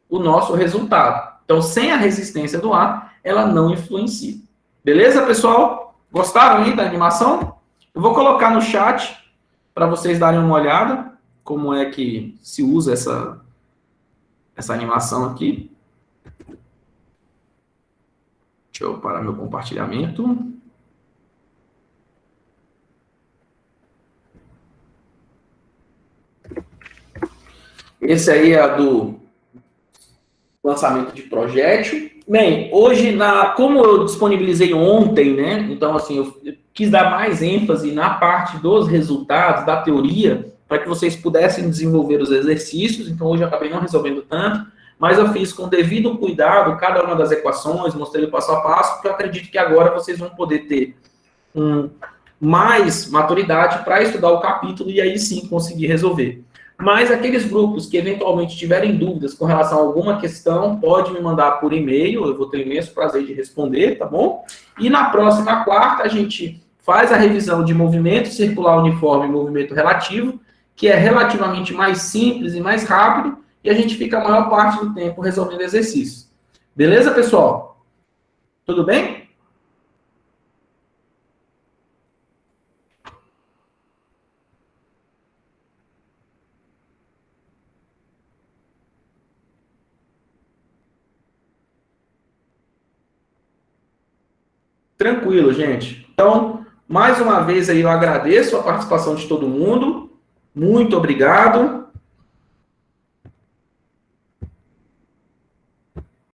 o nosso resultado. Então, sem a resistência do ar, ela não influencia. Beleza, pessoal? Gostaram aí da animação? Eu vou colocar no chat para vocês darem uma olhada como é que se usa essa animação aqui. Deixa eu parar meu compartilhamento. Esse aí é do lançamento de projétil. Bem, hoje, como eu disponibilizei ontem, né? Então, assim, eu quis dar mais ênfase na parte dos resultados, da teoria, para que vocês pudessem desenvolver os exercícios. Então, hoje eu acabei não resolvendo tanto, mas eu fiz com devido cuidado cada uma das equações, mostrei o passo a passo, porque eu acredito que agora vocês vão poder ter mais maturidade para estudar o capítulo e aí sim conseguir resolver. Mas aqueles grupos que eventualmente tiverem dúvidas com relação a alguma questão, pode me mandar por e-mail, eu vou ter imenso prazer de responder, tá bom? E na próxima quarta a gente faz a revisão de movimento circular uniforme e movimento relativo, que é relativamente mais simples e mais rápido, e a gente fica a maior parte do tempo resolvendo exercícios. Beleza, pessoal? Tudo bem? Tranquilo, gente. Então, mais uma vez aí eu agradeço a participação de todo mundo. Muito obrigado.